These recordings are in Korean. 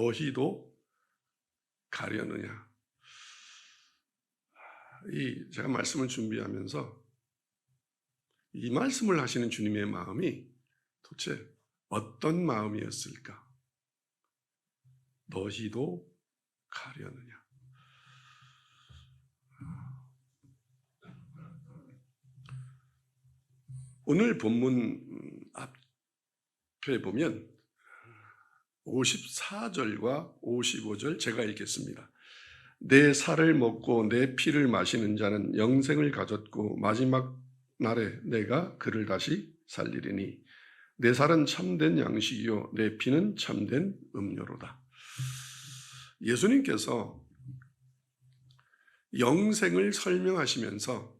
너희도 가려느냐. 제가 말씀을 준비하면서 이 말씀을 하시는 주님의 마음이 도대체 어떤 마음이었을까? 너희도 가려느냐. 오늘 본문 앞에 보면 54절과 55절 제가 읽겠습니다. 내 살을 먹고 내 피를 마시는 자는 영생을 가졌고 마지막 날에 내가 그를 다시 살리리니 내 살은 참된 양식이요 내 피는 참된 음료로다. 예수님께서 영생을 설명하시면서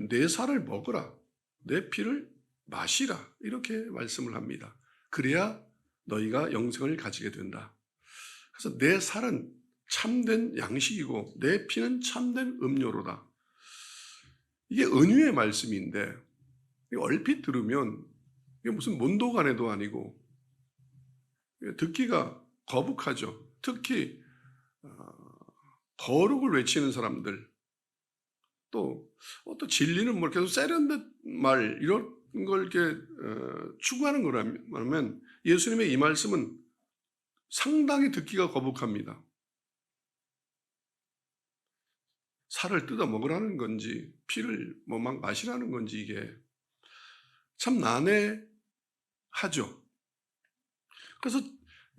내 살을 먹으라, 내 피를 마시라 이렇게 말씀을 합니다. 그래야 너희가 영생을 가지게 된다. 그래서 내 살은 참된 양식이고 내 피는 참된 음료로다. 이게 은유의 말씀인데 얼핏 들으면 이게 무슨 몬도가네도 아니고 듣기가 거북하죠. 특히 거룩을 외치는 사람들, 또 진리는 뭐 계속 세련된 말 이런 걸 이렇게 추구하는 거라면 예수님의 이 말씀은 상당히 듣기가 거북합니다. 살을 뜯어 먹으라는 건지 피를 뭐 막 마시라는 건지 이게 참 난해하죠. 그래서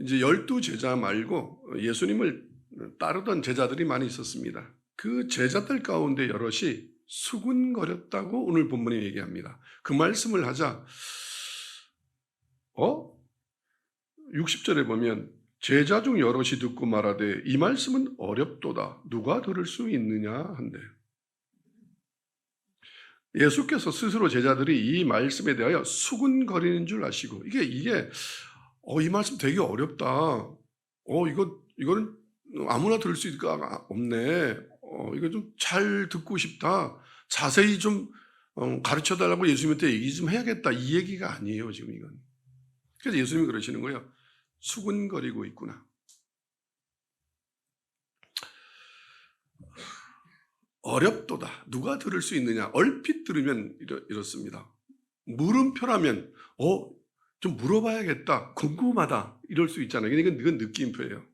이제 12제자 말고 예수님을 따르던 제자들이 많이 있었습니다. 그 제자들 가운데 여럿이 수군거렸다고 오늘 본문이 얘기합니다. 그 말씀을 하자 60절에 보면 제자 중 여럿이 듣고 말하되 이 말씀은 어렵도다. 누가 들을 수 있느냐 한대. 예수께서 스스로 제자들이 이 말씀에 대하여 수군거리는 줄 아시고 이게 이 말씀 되게 어렵다. 이거는 아무나 들을 수 있을까 없네. 이거 좀 잘 듣고 싶다. 자세히 좀 가르쳐 달라고 예수님한테 얘기 좀 해야겠다. 이 얘기가 아니에요, 지금 이건. 그래서 예수님이 그러시는 거예요. 수군거리고 있구나. 어렵도다. 누가 들을 수 있느냐. 얼핏 들으면 이렇습니다. 물음표라면 좀 물어봐야겠다. 궁금하다. 이럴 수 있잖아요. 이건 느낌표예요.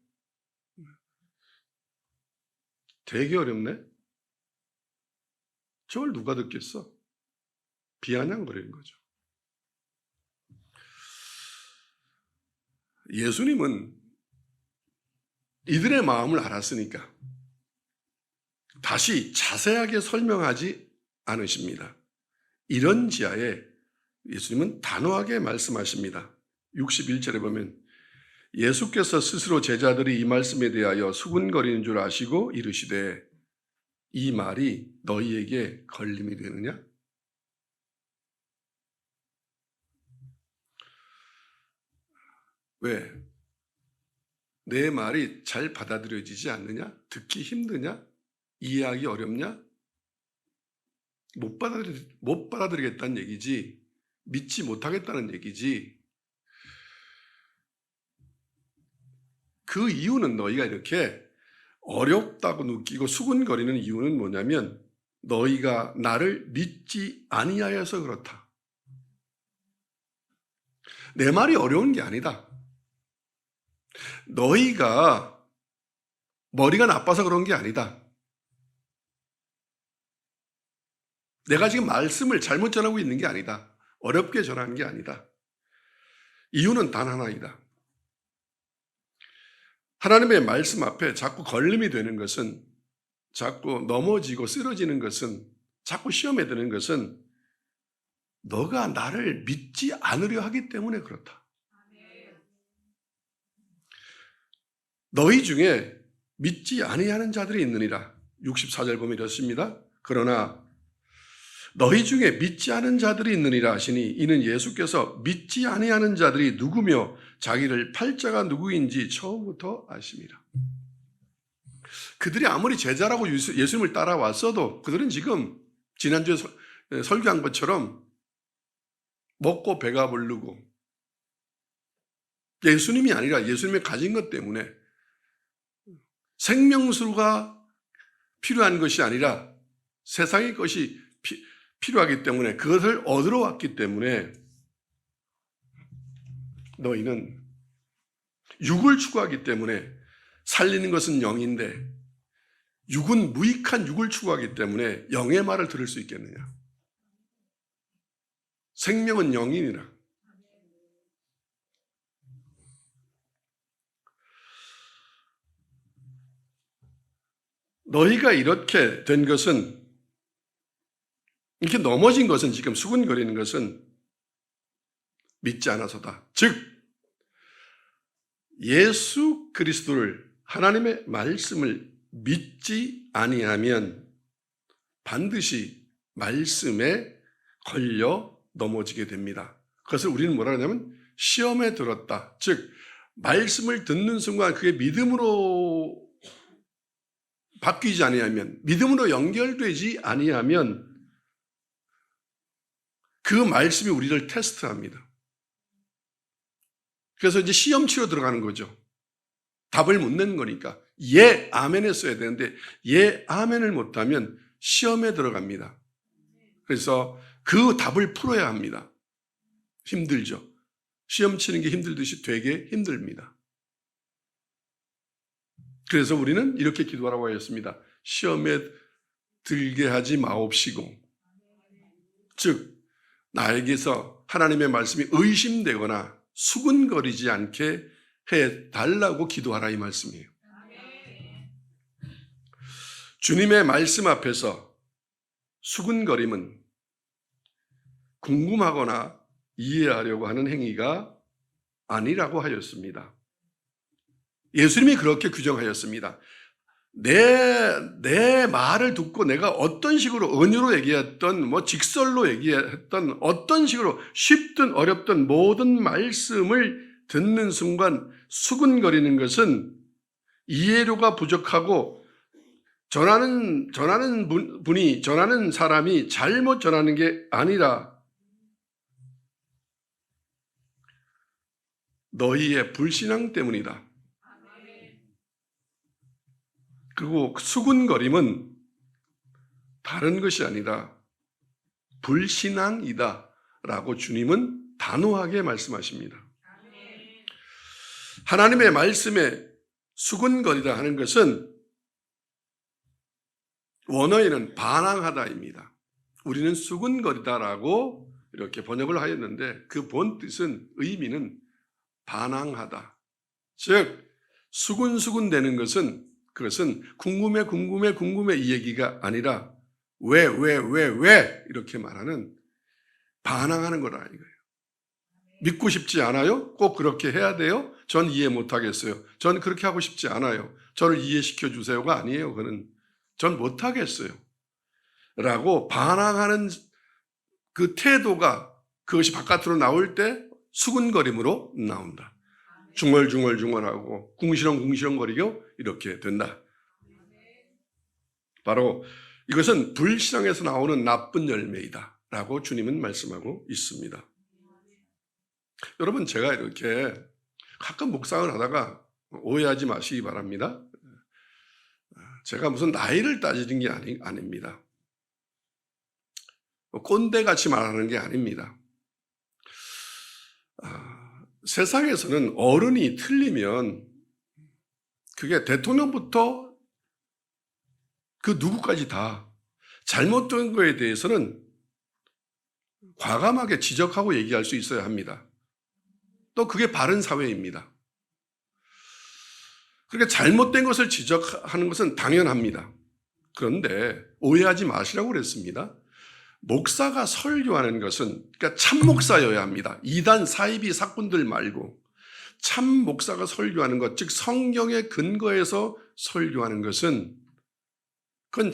되게 어렵네. 저걸 누가 듣겠어? 비아냥거리는 거죠. 예수님은 이들의 마음을 알았으니까 다시 자세하게 설명하지 않으십니다. 이런 지하에 예수님은 단호하게 말씀하십니다. 61절에 보면 예수께서 스스로 제자들이 이 말씀에 대하여 수군거리는 줄 아시고 이르시되 이 말이 너희에게 걸림이 되느냐? 왜? 내 말이 잘 받아들여지지 않느냐? 듣기 힘드냐? 이해하기 어렵냐? 못 받아들이겠다는 얘기지, 믿지 못하겠다는 얘기지. 그 이유는 너희가 이렇게 어렵다고 느끼고 수군거리는 이유는 뭐냐면 너희가 나를 믿지 아니하여서 그렇다. 내 말이 어려운 게 아니다. 너희가 머리가 나빠서 그런 게 아니다. 내가 지금 말씀을 잘못 전하고 있는 게 아니다. 어렵게 전하는 게 아니다. 이유는 단 하나이다. 하나님의 말씀 앞에 자꾸 걸림이 되는 것은, 자꾸 넘어지고 쓰러지는 것은, 자꾸 시험에 드는 것은 너가 나를 믿지 않으려 하기 때문에 그렇다. 너희 중에 믿지 아니하는 자들이 있느니라. 64절 보면 이렇습니다. 그러나 너희 중에 믿지 않은 자들이 있느니라 하시니 이는 예수께서 믿지 아니하는 자들이 누구며 자기를 팔자가 누구인지 처음부터 아십니다. 그들이 아무리 제자라고 예수님을 따라왔어도 그들은 지금 지난주에 설교한 것처럼 먹고 배가 부르고 예수님이 아니라 예수님이 가진 것 때문에 생명수가 필요한 것이 아니라 세상의 것이 필요하기 때문에 그것을 얻으러 왔기 때문에 너희는 육을 추구하기 때문에 살리는 것은 영인데 육은 무익한 육을 추구하기 때문에 영의 말을 들을 수 있겠느냐. 생명은 영이니라. 너희가 이렇게 된 것은, 이렇게 넘어진 것은, 지금 수군거리는 것은 믿지 않아서다. 즉 예수 그리스도를, 하나님의 말씀을 믿지 아니하면 반드시 말씀에 걸려 넘어지게 됩니다. 그것을 우리는 뭐라 하냐면 시험에 들었다. 즉 말씀을 듣는 순간 그게 믿음으로 바뀌지 아니하면, 믿음으로 연결되지 아니하면 그 말씀이 우리를 테스트합니다. 그래서 이제 시험치러 들어가는 거죠. 답을 못 내는 거니까. 예, 아멘 했어야 되는데 예, 아멘을 못하면 시험에 들어갑니다. 그래서 그 답을 풀어야 합니다. 힘들죠. 시험 치는 게 힘들듯이 되게 힘듭니다. 그래서 우리는 이렇게 기도하라고 하였습니다. 시험에 들게 하지 마옵시고, 즉 나에게서 하나님의 말씀이 의심되거나 수군거리지 않게 해달라고 기도하라, 이 말씀이에요. 주님의 말씀 앞에서 수군거림은 궁금하거나 이해하려고 하는 행위가 아니라고 하였습니다. 예수님이 그렇게 규정하였습니다. 내 말을 듣고 내가 어떤 식으로 은유로 얘기했던, 직설로 얘기했던, 어떤 식으로 쉽든 어렵든 모든 말씀을 듣는 순간 수군거리는 것은 이해료가 부족하고 전하는 사람이 잘못 전하는 게 아니라 너희의 불신앙 때문이다. 그리고 수군거림은 다른 것이 아니라 불신앙이다 라고 주님은 단호하게 말씀하십니다. 하나님의 말씀에 수군거리다 하는 것은 원어에는 반항하다입니다. 우리는 수군거리다라고 이렇게 번역을 하였는데 그 본 뜻은, 의미는 반항하다. 즉 수군수군되는 것은, 그것은 궁금해 이 얘기가 아니라 왜 이렇게 말하는, 반항하는 거라 이거예요. 믿고 싶지 않아요? 꼭 그렇게 해야 돼요? 전 이해 못하겠어요. 전 그렇게 하고 싶지 않아요. 저를 이해시켜 주세요가 아니에요. 그는 전 못하겠어요 라고 반항하는 그 태도가, 그것이 바깥으로 나올 때 수군거림으로 나온다. 중얼중얼하고 궁시렁거리고 이렇게 된다. 바로 이것은 불신앙에서 나오는 나쁜 열매이다 라고 주님은 말씀하고 있습니다. 여러분, 제가 이렇게 가끔 묵상을 하다가 오해하지 마시기 바랍니다. 제가 무슨 나이를 따지는 게 아닙니다. 꼰대같이 말하는 게 아닙니다. 세상에서는 어른이 틀리면 그게 대통령부터 그 누구까지 다 잘못된 거에 대해서는 과감하게 지적하고 얘기할 수 있어야 합니다. 또 그게 바른 사회입니다. 그렇게 잘못된 것을 지적하는 것은 당연합니다. 그런데 오해하지 마시라고 그랬습니다. 목사가 설교하는 것은, 그러니까 참 목사여야 합니다. 이단 사이비 사꾼들 말고 참 목사가 설교하는 것, 즉 성경에 근거해서 설교하는 것은 그건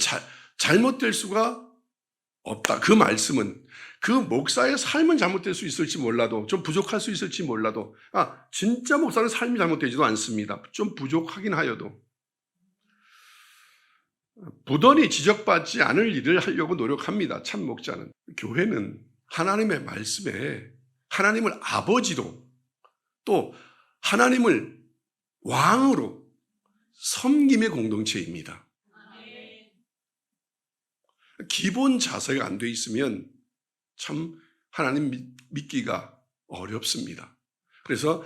잘못될 수가 없다. 그 말씀은, 그 목사의 삶은 잘못될 수 있을지 몰라도, 좀 부족할 수 있을지 몰라도, 진짜 목사는 삶이 잘못되지도 않습니다. 좀 부족하긴 하여도 부단히 지적받지 않을 일을 하려고 노력합니다. 참 목자는. 교회는 하나님의 말씀에 하나님을 아버지로, 또 하나님을 왕으로 섬김의 공동체입니다. 기본 자세가 안 돼 있으면 참 하나님 믿기가 어렵습니다. 그래서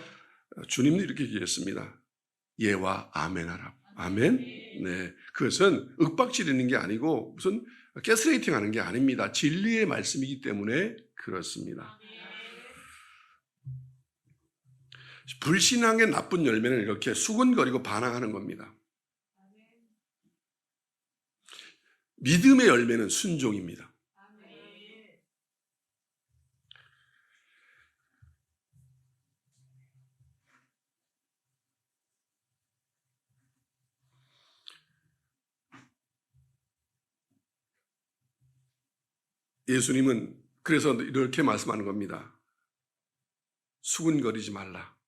주님도 이렇게 얘기했습니다. 예와 아멘하라. 아멘? 네. 그것은 윽박지르는 게 아니고 무슨 가스레이팅 하는 게 아닙니다. 진리의 말씀이기 때문에 그렇습니다. 불신앙의 나쁜 열매는 이렇게 수근거리고 반항하는 겁니다. 믿음의 열매는 순종입니다. 예수님은 그래서 이렇게 말씀하는 겁니다. 수근거리지 말라.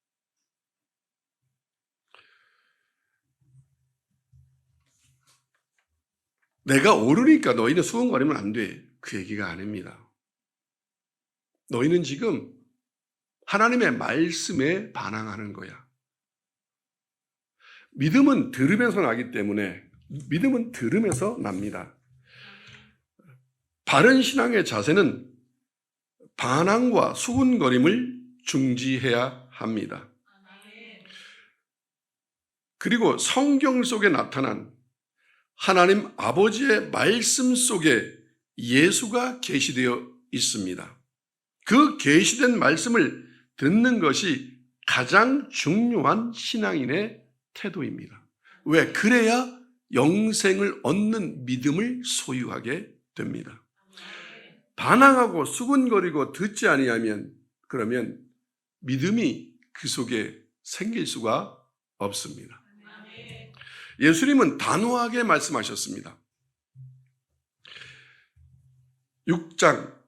내가 옳으니까 너희는 수근거리면 안 돼. 그 얘기가 아닙니다. 너희는 지금 하나님의 말씀에 반항하는 거야. 믿음은 들으면서 나기 때문에 믿음은 들으면서 납니다. 바른 신앙의 자세는 반항과 수군거림을 중지해야 합니다. 그리고 성경 속에 나타난 하나님 아버지의 말씀 속에 예수가 계시되어 있습니다. 그 계시된 말씀을 듣는 것이 가장 중요한 신앙인의 태도입니다. 왜? 그래야 영생을 얻는 믿음을 소유하게 됩니다. 반항하고 수군거리고 듣지 아니하면 그러면 믿음이 그 속에 생길 수가 없습니다. 예수님은 단호하게 말씀하셨습니다. 6장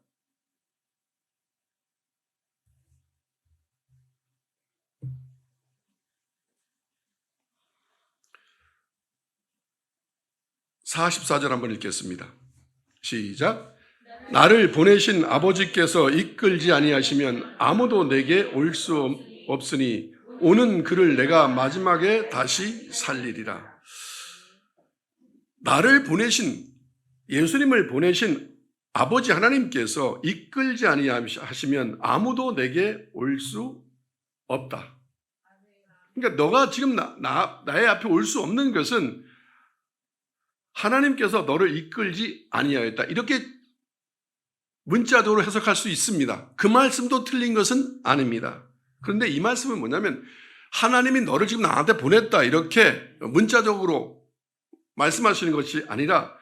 44절 한번 읽겠습니다. 시작. 나를 보내신 아버지께서 이끌지 아니하시면 아무도 내게 올 수 없으니 오는 그를 내가 마지막에 다시 살리리라. 나를 보내신 예수님을 보내신 아버지 하나님께서 이끌지 아니하시면 아무도 내게 올 수 없다. 그러니까 너가 지금 나의 앞에 올 수 없는 것은 하나님께서 너를 이끌지 아니하였다. 이렇게 문자적으로 해석할 수 있습니다. 그 말씀도 틀린 것은 아닙니다. 그런데 이 말씀은 뭐냐면 하나님이 너를 지금 나한테 보냈다 이렇게 문자적으로 말씀하시는 것이 아니라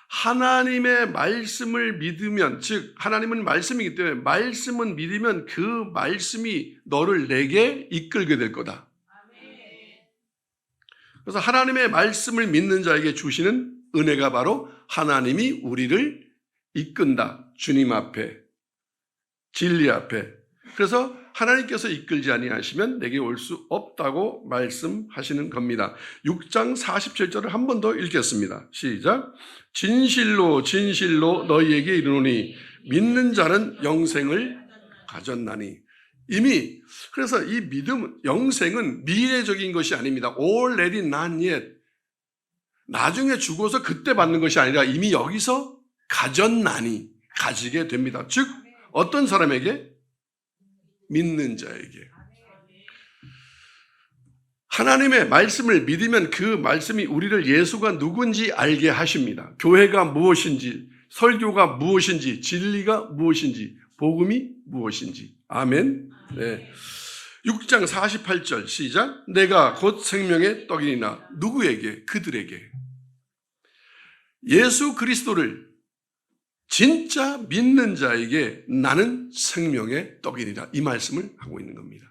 하나님의 말씀을 믿으면, 즉 하나님은 말씀이기 때문에 말씀은 믿으면 그 말씀이 너를 내게 이끌게 될 거다. 그래서 하나님의 말씀을 믿는 자에게 주시는 은혜가 바로 하나님이 우리를 이끈다. 주님 앞에, 진리 앞에. 그래서 하나님께서 이끌지 아니하시면 내게 올 수 없다고 말씀하시는 겁니다. 6장 47절을 한 번 더 읽겠습니다. 시작. 진실로 진실로 너희에게 이르노니 믿는 자는 영생을 가졌나니. 이미 그래서 이 믿음, 영생은 미래적인 것이 아닙니다. Already not yet. 나중에 죽어서 그때 받는 것이 아니라 이미 여기서 가졌나니 가지게 됩니다. 즉 어떤 사람에게? 믿는 자에게. 하나님의 말씀을 믿으면 그 말씀이 우리를 예수가 누군지 알게 하십니다. 교회가 무엇인지, 설교가 무엇인지, 진리가 무엇인지, 복음이 무엇인지. 아멘. 네. 6장 48절 시작. 내가 곧 생명의 떡이니나. 누구에게? 그들에게. 예수 그리스도를 진짜 믿는 자에게 나는 생명의 떡이니라. 이 말씀을 하고 있는 겁니다.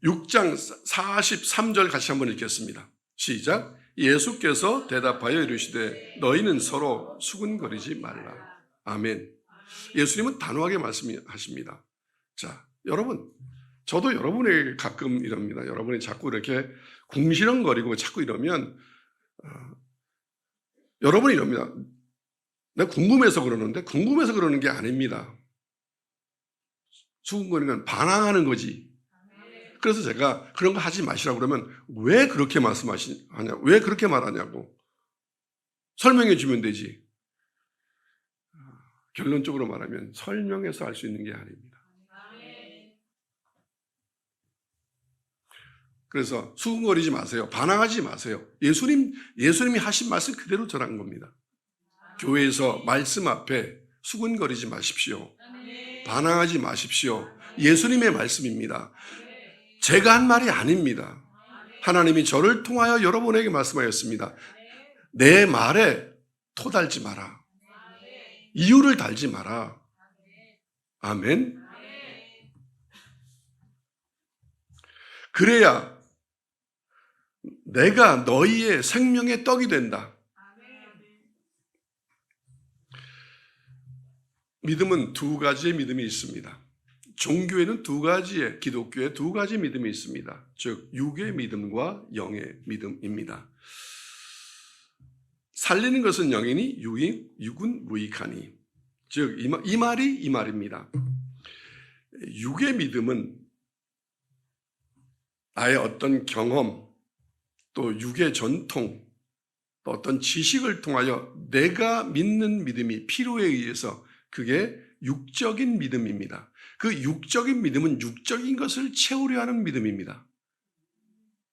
6장 43절 같이 한번 읽겠습니다. 시작. 예수께서 대답하여 이르시되 너희는 서로 수군거리지 말라. 아멘. 예수님은 단호하게 말씀하십니다. 자, 여러분, 저도 여러분에게 가끔 이럽니다. 여러분이 자꾸 이렇게 궁시렁거리고 자꾸 이러면 여러분이 이럽니다. 내가 궁금해서 그러는데 궁금해서 그러는 게 아닙니다. 수군거리는 반항하는 거지. 그래서 제가 그런 거 하지 마시라고 그러면 왜 그렇게 말씀하냐, 왜 그렇게 말하냐고 설명해 주면 되지. 결론적으로 말하면 설명해서 알 수 있는 게 아닙니다. 그래서 수군거리지 마세요. 반항하지 마세요. 예수님이 하신 말씀 그대로 전한 겁니다. 교회에서 말씀 앞에 수군거리지 마십시오. 반항하지 마십시오. 예수님의 말씀입니다. 제가 한 말이 아닙니다. 하나님이 저를 통하여 여러분에게 말씀하였습니다. 내 말에 토 달지 마라. 이유를 달지 마라. 아멘. 그래야 내가 너희의 생명의 떡이 된다. 믿음은 두 가지의 믿음이 있습니다. 종교에는 두 가지의, 기독교에 두 가지 믿음이 있습니다. 즉 육의 믿음과 영의 믿음입니다. 살리는 것은 영이니 육은 무익하니. 즉 이 말이 이 말입니다. 육의 믿음은 나의 어떤 경험, 또 육의 전통, 또 어떤 지식을 통하여 내가 믿는 믿음이 필요에 의해서, 그게 육적인 믿음입니다. 그 육적인 믿음은 육적인 것을 채우려 하는 믿음입니다.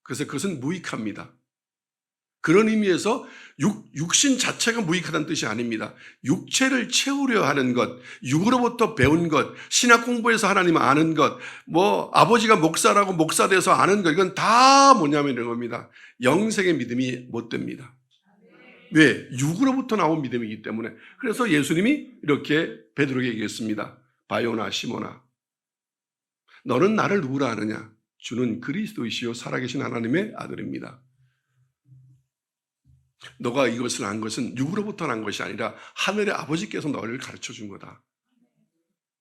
그래서 그것은 무익합니다. 그런 의미에서 육신 자체가 무익하다는 뜻이 아닙니다. 육체를 채우려 하는 것, 육으로부터 배운 것, 신학 공부에서 하나님 아는 것, 뭐 아버지가 목사라고 목사 돼서 아는 것, 이건 다 뭐냐면 이런 겁니다. 영생의 믿음이 못 됩니다. 왜? 육으로부터 나온 믿음이기 때문에. 그래서 예수님이 이렇게 베드로에게 얘기했습니다. 바요나 시모나, 너는 나를 누구라 하느냐? 주는 그리스도이시요 살아계신 하나님의 아들입니다. 너가 이것을 안 것은 육으로부터 난 것이 아니라 하늘의 아버지께서 너를 가르쳐 준 거다.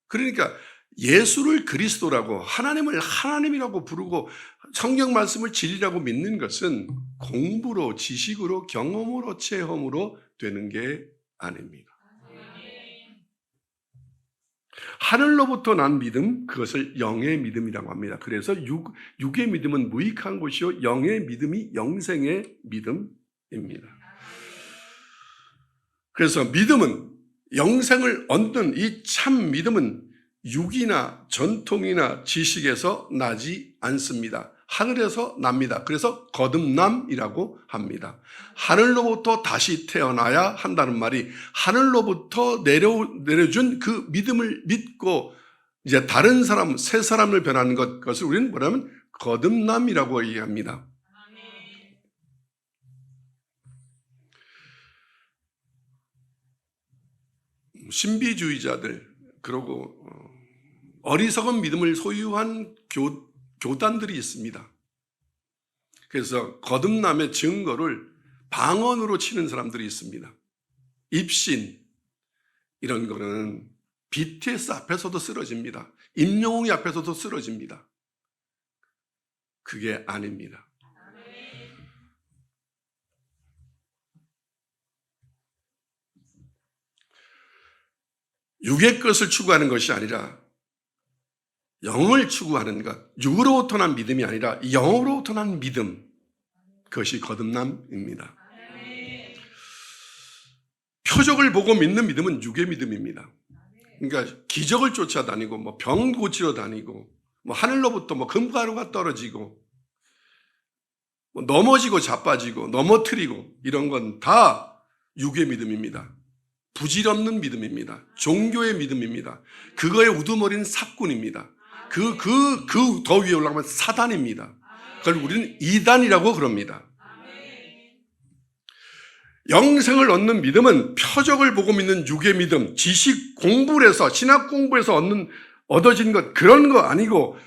그러니까 예수를 그리스도라고, 하나님을 하나님이라고 부르고 성경 말씀을 진리라고 믿는 것은 공부로, 지식으로, 경험으로, 체험으로 되는 게 아닙니다. 하늘로부터 난 믿음, 그것을 영의 믿음이라고 합니다. 그래서 육의 믿음은 무익한 것이요 영의 믿음이 영생의 믿음입니다. 그래서 믿음은, 영생을 얻는 이 참 믿음은 육이나 전통이나 지식에서 나지 않습니다. 하늘에서 납니다. 그래서 거듭남이라고 합니다. 하늘로부터 다시 태어나야 한다는 말이, 하늘로부터 내려준 그 믿음을 믿고 이제 다른 사람, 새 사람을 변하는 그것을 우리는 뭐냐면 거듭남이라고 얘기합니다. 신비주의자들, 그리고 어리석은 믿음을 소유한 교단들이 있습니다. 그래서 거듭남의 증거를 방언으로 치는 사람들이 있습니다. 입신, 이런 거는 BTS 앞에서도 쓰러집니다. 임영웅이 앞에서도 쓰러집니다. 그게 아닙니다. 육의 것을 추구하는 것이 아니라 영을 추구하는 것, 육으로부터 난 믿음이 아니라 영으로부터 난 믿음, 그것이 거듭남입니다. 표적을 보고 믿는 믿음은 육의 믿음입니다. 그러니까 기적을 쫓아다니고, 뭐 병 고치러 다니고, 뭐 하늘로부터 뭐 금가루가 떨어지고, 뭐 넘어지고 자빠지고 넘어뜨리고, 이런 건 다 육의 믿음입니다. 부질없는 믿음입니다. 종교의 믿음입니다. 그거의 우두머리는 사꾼입니다. 그 더 위에 올라가면 사단입니다. 그걸 우리는 이단이라고 그럽니다. 영생을 얻는 믿음은 표적을 보고 믿는 육의 믿음, 지식 공부를 해서, 신학 공부에서 얻어진 것, 그런 거 아니고,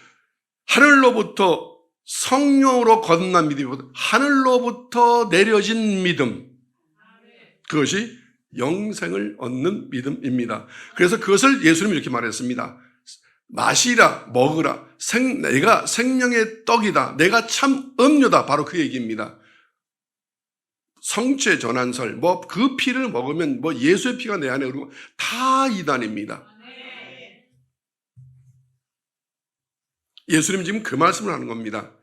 하늘로부터 성령으로 거듭난 믿음이고, 하늘로부터 내려진 믿음, 그것이 영생을 얻는 믿음입니다. 그래서 그것을 예수님이 이렇게 말했습니다. 마시라, 먹으라, 내가 생명의 떡이다, 내가 참 음료다, 바로 그 얘기입니다. 성체 전환설, 뭐 그 피를 먹으면 뭐 예수의 피가 내 안에 흐르고, 다 이단입니다. 예수님 지금 그 말씀을 하는 겁니다.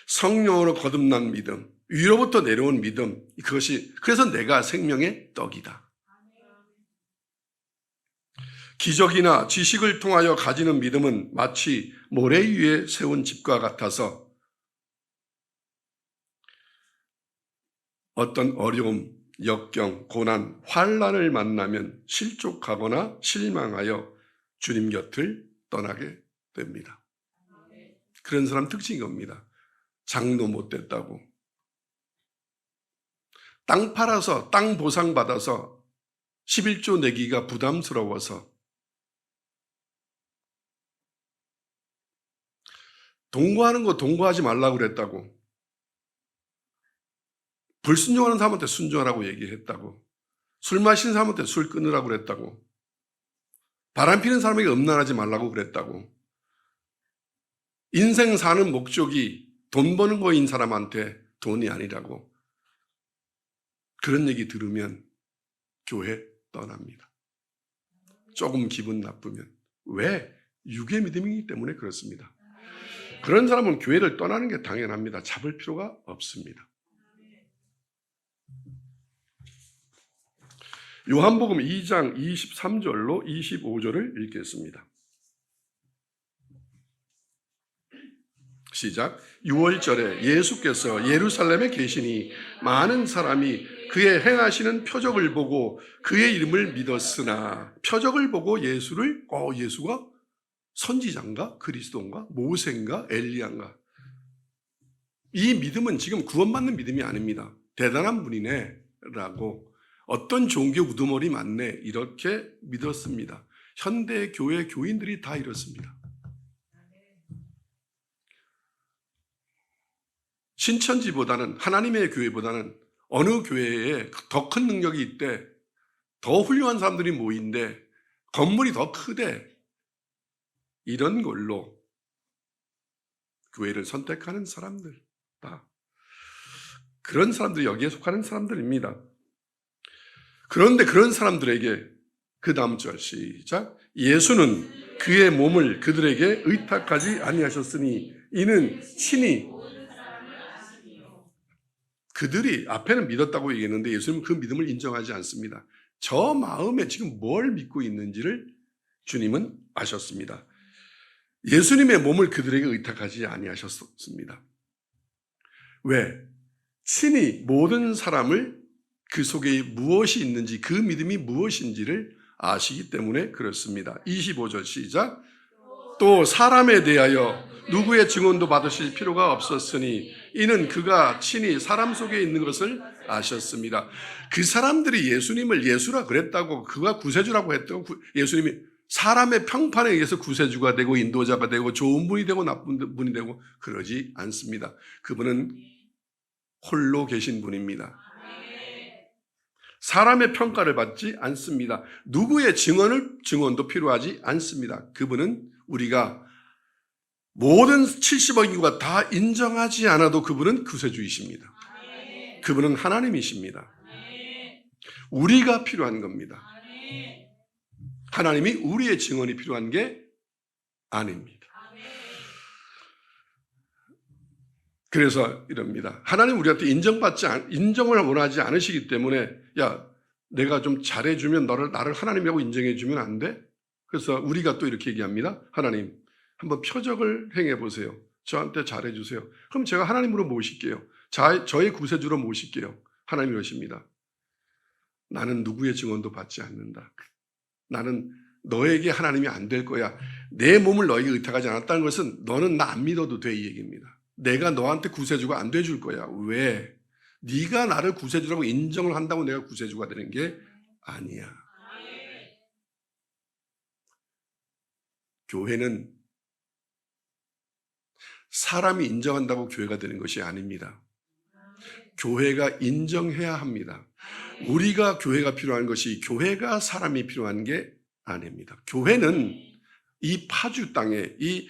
성령으로 거듭난 믿음, 위로부터 내려온 믿음, 그래서 내가 생명의 떡이다. 기적이나 지식을 통하여 가지는 믿음은 마치 모래 위에 세운 집과 같아서 어떤 어려움, 역경, 고난, 환난을 만나면 실족하거나 실망하여 주님 곁을 떠나게 됩니다. 그런 사람 특징이 겁니다. 장도 못 됐다고, 땅 팔아서 땅 보상 받아서 11조 내기가 부담스러워서, 동거하는 거 동거하지 말라고 그랬다고, 불순종하는 사람한테 순종하라고 얘기했다고, 술 마시는 사람한테 술 끊으라고 그랬다고, 바람 피는 사람에게 음란하지 말라고 그랬다고, 인생 사는 목적이 돈 버는 거인 사람한테 돈이 아니라고, 그런 얘기 들으면 교회 떠납니다. 조금 기분 나쁘면. 왜? 육의 믿음이기 때문에 그렇습니다. 그런 사람은 교회를 떠나는 게 당연합니다. 잡을 필요가 없습니다. 요한복음 2장 23절로 25절을 읽겠습니다. 시작. 6월절에 예수께서 예루살렘에 계시니 많은 사람이 그의 행하시는 표적을 보고 그의 이름을 믿었으나, 표적을 보고 예수가 선지자인가 그리스도인가 모세인가 엘리야인가, 이 믿음은 지금 구원받는 믿음이 아닙니다. 대단한 분이네 라고, 어떤 종교 우두머리 많네 이렇게 믿었습니다. 현대 교회 교인들이 다 이렇습니다. 신천지보다는, 하나님의 교회보다는 어느 교회에 더 큰 능력이 있대, 더 훌륭한 사람들이 모인대, 건물이 더 크대, 이런 걸로 교회를 선택하는 사람들, 그런 사람들이 여기에 속하는 사람들입니다. 그런데 그런 사람들에게 그 다음 절 시작. 예수는 그의 몸을 그들에게 의탁하지 아니하셨으니 이는 친히, 그들이 앞에는 믿었다고 얘기했는데 예수님은 그 믿음을 인정하지 않습니다. 저 마음에 지금 뭘 믿고 있는지를 주님은 아셨습니다. 예수님의 몸을 그들에게 의탁하지 아니하셨습니다. 왜? 친히 모든 사람을 그 속에 무엇이 있는지, 그 믿음이 무엇인지를 아시기 때문에 그렇습니다. 25절 시작. 또 사람에 대하여 누구의 증언도 받으실 필요가 없었으니 이는 그가 친히 사람 속에 있는 것을 아셨습니다. 그 사람들이 예수님을 예수라 그랬다고, 그가 구세주라고 했다고, 예수님이 사람의 평판에 의해서 구세주가 되고 인도자가 되고 좋은 분이 되고 나쁜 분이 되고 그러지 않습니다. 그분은 홀로 계신 분입니다. 사람의 평가를 받지 않습니다. 누구의 증언도 필요하지 않습니다. 그분은 우리가 모든 70억 인구가 다 인정하지 않아도 그분은 구세주이십니다. 그분은 하나님이십니다. 우리가 필요한 겁니다. 하나님이 우리의 증언이 필요한 게 아닙니다. 그래서 이럽니다. 하나님 우리한테 인정을 원하지 않으시기 때문에, 야, 내가 좀 잘해주면 나를 하나님이라고 인정해주면 안 돼? 그래서 우리가 또 이렇게 얘기합니다. 하나님, 한번 표적을 행해보세요. 저한테 잘해주세요. 그럼 제가 하나님으로 모실게요. 저의 구세주로 모실게요. 하나님 이러십니다. 나는 누구의 증언도 받지 않는다. 나는 너에게 하나님이 안 될 거야. 내 몸을 너에게 의탁하지 않았다는 것은 너는 나 안 믿어도 돼, 이 얘기입니다. 내가 너한테 구세주가 안 돼줄 거야. 왜? 네가 나를 구세주라고 인정을 한다고 내가 구세주가 되는 게 아니야. 교회는 사람이 인정한다고 교회가 되는 것이 아닙니다. 교회가 인정해야 합니다. 우리가 교회가 필요한 것이, 교회가 사람이 필요한 게 아닙니다. 교회는 이 파주 땅에, 이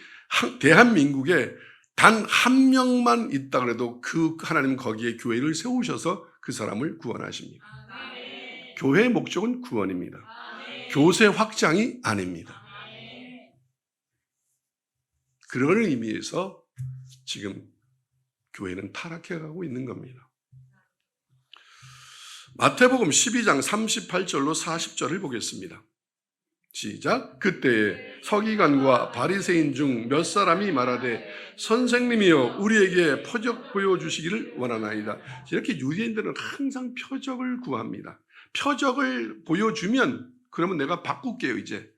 대한민국에 단 한 명만 있다 그래도 그 하나님은 거기에 교회를 세우셔서 그 사람을 구원하십니다. 교회의 목적은 구원입니다. 교세 확장이 아닙니다. 그런 의미에서 지금 교회는 타락해가고 있는 겁니다. 마태복음 12장 38절로 40절을 보겠습니다. 시작. 그때에 서기관과 바리새인 중 몇 사람이 말하되 선생님이여 우리에게 표적 보여주시기를 원하나이다. 이렇게 유대인들은 항상 표적을 구합니다. 표적을 보여주면 그러면 내가 바꿀게요. 이제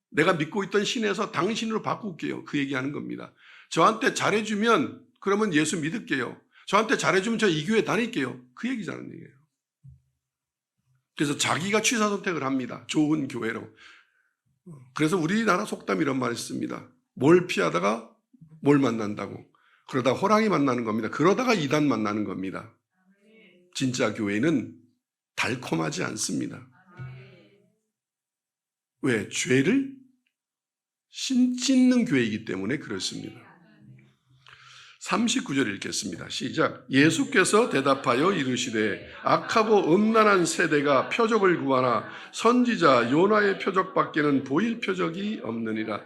내가 믿고 있던 신에서 당신으로 바꿀게요. 그 얘기하는 겁니다. 저한테 잘해주면 그러면 예수 믿을게요. 저한테 잘해주면 저 이 교회 다닐게요. 그 얘기잖아요. 그래서 자기가 취사 선택을 합니다. 좋은 교회로. 그래서 우리나라 속담 이런 말이 있습니다. 뭘 피하다가 뭘 만난다고. 그러다 호랑이 만나는 겁니다. 그러다가 이단 만나는 겁니다. 진짜 교회는 달콤하지 않습니다. 왜? 죄를 씻는 교회이기 때문에 그렇습니다. 39절 읽겠습니다. 시작. 예수께서 대답하여 이르시되 악하고 음란한 세대가 표적을 구하나 선지자 요나의 표적밖에는 보일 표적이 없느니라.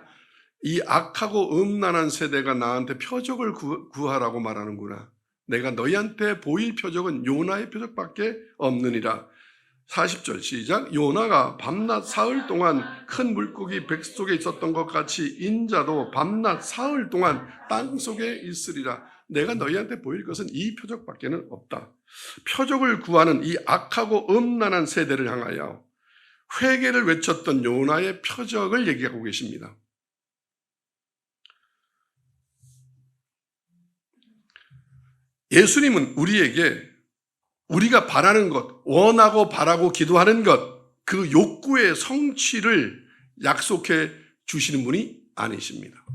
이 악하고 음란한 세대가 나한테 표적을 구하라고 말하는구나. 내가 너희한테 보일 표적은 요나의 표적밖에 없느니라. 40절 시작. 요나가 밤낮 사흘 동안 큰 물고기 백 속에 있었던 것 같이 인자도 밤낮 사흘 동안 땅 속에 있으리라. 내가 너희한테 보일 것은 이 표적밖에는 없다. 표적을 구하는 이 악하고 음란한 세대를 향하여 회개를 외쳤던 요나의 표적을 얘기하고 계십니다. 예수님은 우리에게 우리가 바라는 것, 원하고 바라고 기도하는 것, 그 욕구의 성취를 약속해 주시는 분이 아니십니다.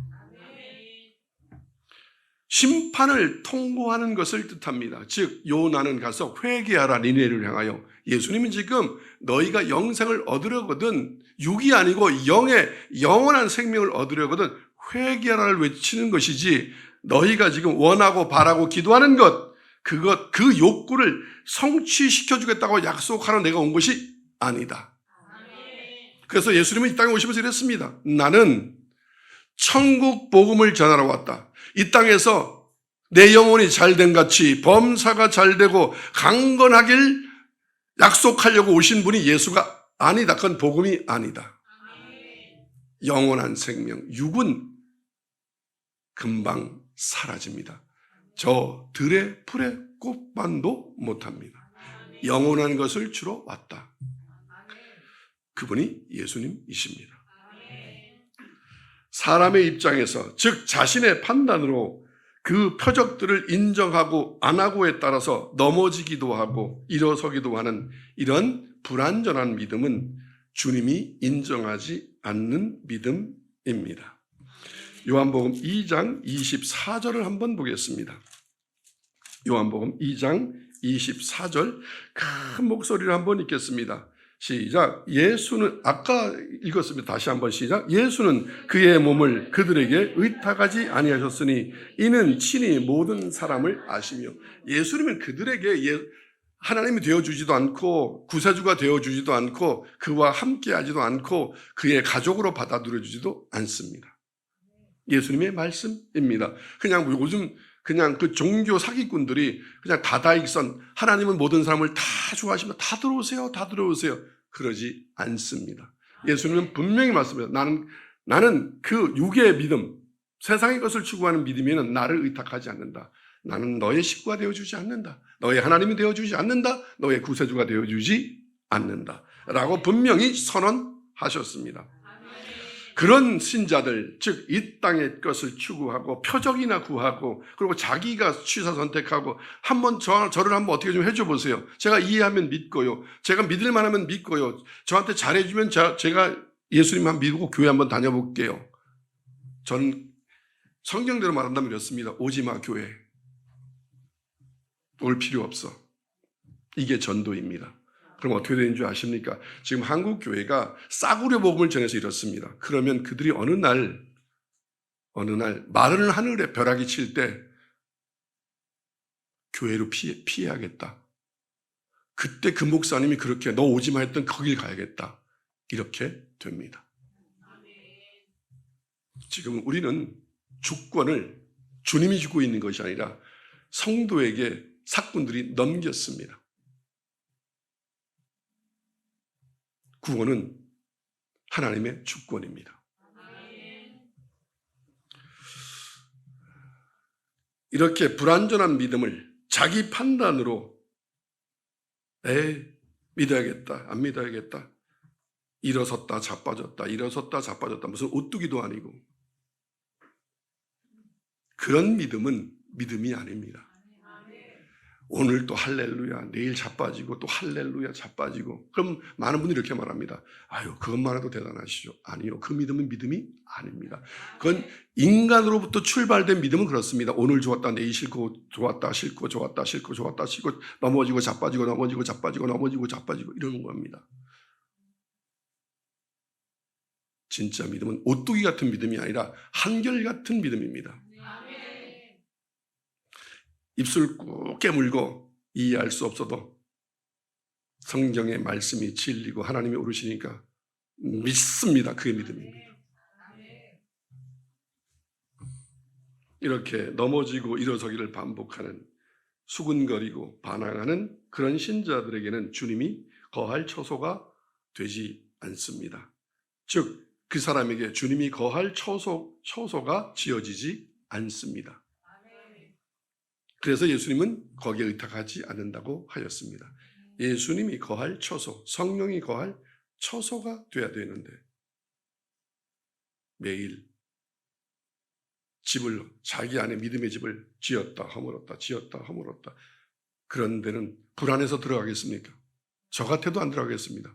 심판을 통고하는 것을 뜻합니다. 즉 요나는 가서 회개하라 니네를 향하여. 예수님은 지금 너희가 영생을 얻으려거든 육이 아니고 영의 영원한 생명을 얻으려거든 회개하라를 외치는 것이지 너희가 지금 원하고 바라고 기도하는 것 그 욕구를 성취시켜 주겠다고 약속하러 내가 온 것이 아니다. 그래서 예수님은 이 땅에 오시면서 이랬습니다. 나는 천국 복음을 전하러 왔다. 이 땅에서 내 영혼이 잘된 같이 범사가 잘되고 강건하길 약속하려고 오신 분이 예수가 아니다. 그건 복음이 아니다. 영원한 생명, 육은 금방 사라집니다. 저 들의 풀의 꽃만도 못합니다. 영원한 것을 주러 왔다. 그분이 예수님이십니다. 사람의 입장에서 즉 자신의 판단으로 그 표적들을 인정하고 안 하고에 따라서 넘어지기도 하고 일어서기도 하는 이런 불완전한 믿음은 주님이 인정하지 않는 믿음입니다. 요한복음 2장 24절을 한번 보겠습니다. 요한복음 2장 24절 큰 목소리로 한번 읽겠습니다. 시작. 예수는 아까 읽었습니다. 다시 한번 시작. 예수는 그의 몸을 그들에게 의탁하지 아니하셨으니 이는 친히 모든 사람을 아시며. 예수님은 그들에게 하나님이 되어주지도 않고 구세주가 되어주지도 않고 그와 함께하지도 않고 그의 가족으로 받아들여주지도 않습니다. 예수님의 말씀입니다. 그냥 요즘 그냥 그 종교 사기꾼들이 그냥 다다익선 하나님은 모든 사람을 다 좋아하시면 다 들어오세요. 다 들어오세요. 그러지 않습니다. 예수님은 분명히 말씀합니다. 나는 그 육의 믿음, 세상의 것을 추구하는 믿음에는 나를 의탁하지 않는다. 나는 너의 식구가 되어주지 않는다. 너의 하나님이 되어주지 않는다. 너의 구세주가 되어주지 않는다. 라고 분명히 선언하셨습니다. 그런 신자들, 즉 이 땅의 것을 추구하고 표적이나 구하고 그리고 자기가 취사 선택하고 한번 저를 한번 어떻게 좀 해줘 보세요. 제가 이해하면 믿고요. 제가 믿을 만하면 믿고요. 저한테 잘해주면 제가 예수님 한번 믿고 교회 한번 다녀볼게요. 전 성경대로 말한다면 이렇습니다. 오지마 교회. 올 필요 없어. 이게 전도입니다. 그럼 어떻게 되는 줄 아십니까? 지금 한국 교회가 싸구려 복음을 전해서 이렇습니다. 그러면 그들이 어느 날 마른 하늘에 벼락이 칠 때 교회로 피해야겠다. 그때 그 목사님이 그렇게 너 오지마 했던 거길 가야겠다. 이렇게 됩니다. 지금 우리는 주권을 주님이 주고 있는 것이 아니라 성도에게 사꾼들이 넘겼습니다. 구원은 하나님의 주권입니다. 이렇게 불완전한 믿음을 자기 판단으로 믿어야겠다, 안 믿어야겠다, 일어섰다 자빠졌다, 일어섰다 자빠졌다, 무슨 오뚜기도 아니고, 그런 믿음은 믿음이 아닙니다. 오늘 또 할렐루야, 내일 자빠지고 또 할렐루야 자빠지고. 그럼 많은 분들이 이렇게 말합니다. 아유, 그것만 해도 대단하시죠. 아니요, 그 믿음은 믿음이 아닙니다. 그건 인간으로부터 출발된 믿음은 그렇습니다. 오늘 좋았다, 내일 싫고 좋았다, 싫고 좋았다, 싫고 좋았다, 싫고 넘어지고 자빠지고 넘어지고 자빠지고 넘어지고 자빠지고 이러는 겁니다. 진짜 믿음은 오뚜기 같은 믿음이 아니라 한결같은 믿음입니다. 입술 꾹 깨물고 이해할 수 없어도 성경의 말씀이 진리고 하나님이 오르시니까 믿습니다. 그게 믿음입니다. 이렇게 넘어지고 일어서기를 반복하는, 수근거리고 반항하는 그런 신자들에게는 주님이 거할 처소가 되지 않습니다. 즉 그 사람에게 주님이 거할 처소가 지어지지 않습니다. 그래서 예수님은 거기에 의탁하지 않는다고 하였습니다. 예수님이 거할 처소, 성령이 거할 처소가 돼야 되는데 매일 집을, 자기 안에 믿음의 집을 지었다 허물었다 지었다 허물었다, 그런 데는 불안해서 들어가겠습니까? 저 같아도 안 들어가겠습니다.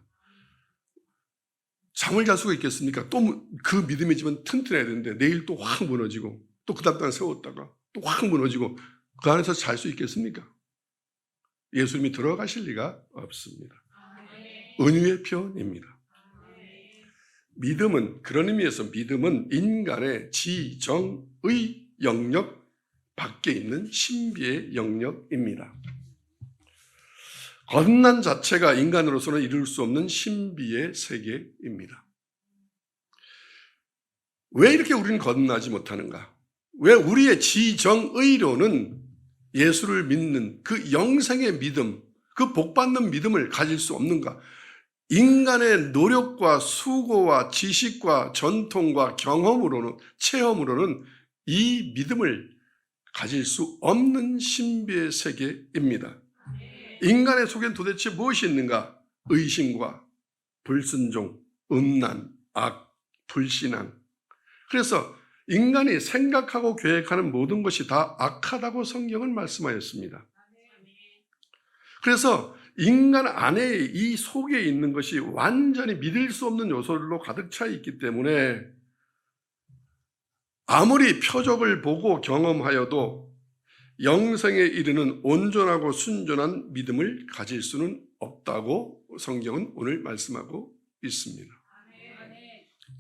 잠을 잘 수가 있겠습니까? 또 그 믿음의 집은 튼튼해야 되는데 내일 또 확 무너지고, 또 그 다음 날 세웠다가 또 확 무너지고, 그 안에서 잘 수 있겠습니까? 예수님이 들어가실 리가 없습니다. 은유의 표현입니다. 믿음은, 그런 의미에서 믿음은 인간의 지정의 영역 밖에 있는 신비의 영역입니다. 거듭난 자체가 인간으로서는 이룰 수 없는 신비의 세계입니다. 왜 이렇게 우리는 거듭나지 못하는가? 왜 우리의 지정의로는 예수를 믿는 그 영생의 믿음, 그 복받는 믿음을 가질 수 없는가? 인간의 노력과 수고와 지식과 전통과 경험으로는, 체험으로는 이 믿음을 가질 수 없는 신비의 세계입니다. 인간의 속엔 도대체 무엇이 있는가? 의심과 불순종, 음란, 악, 불신앙. 그래서 인간이 생각하고 계획하는 모든 것이 다 악하다고 성경은 말씀하였습니다. 그래서 인간 안에, 이 속에 있는 것이 완전히 믿을 수 없는 요소들로 가득 차 있기 때문에 아무리 표적을 보고 경험하여도 영생에 이르는 온전하고 순전한 믿음을 가질 수는 없다고 성경은 오늘 말씀하고 있습니다.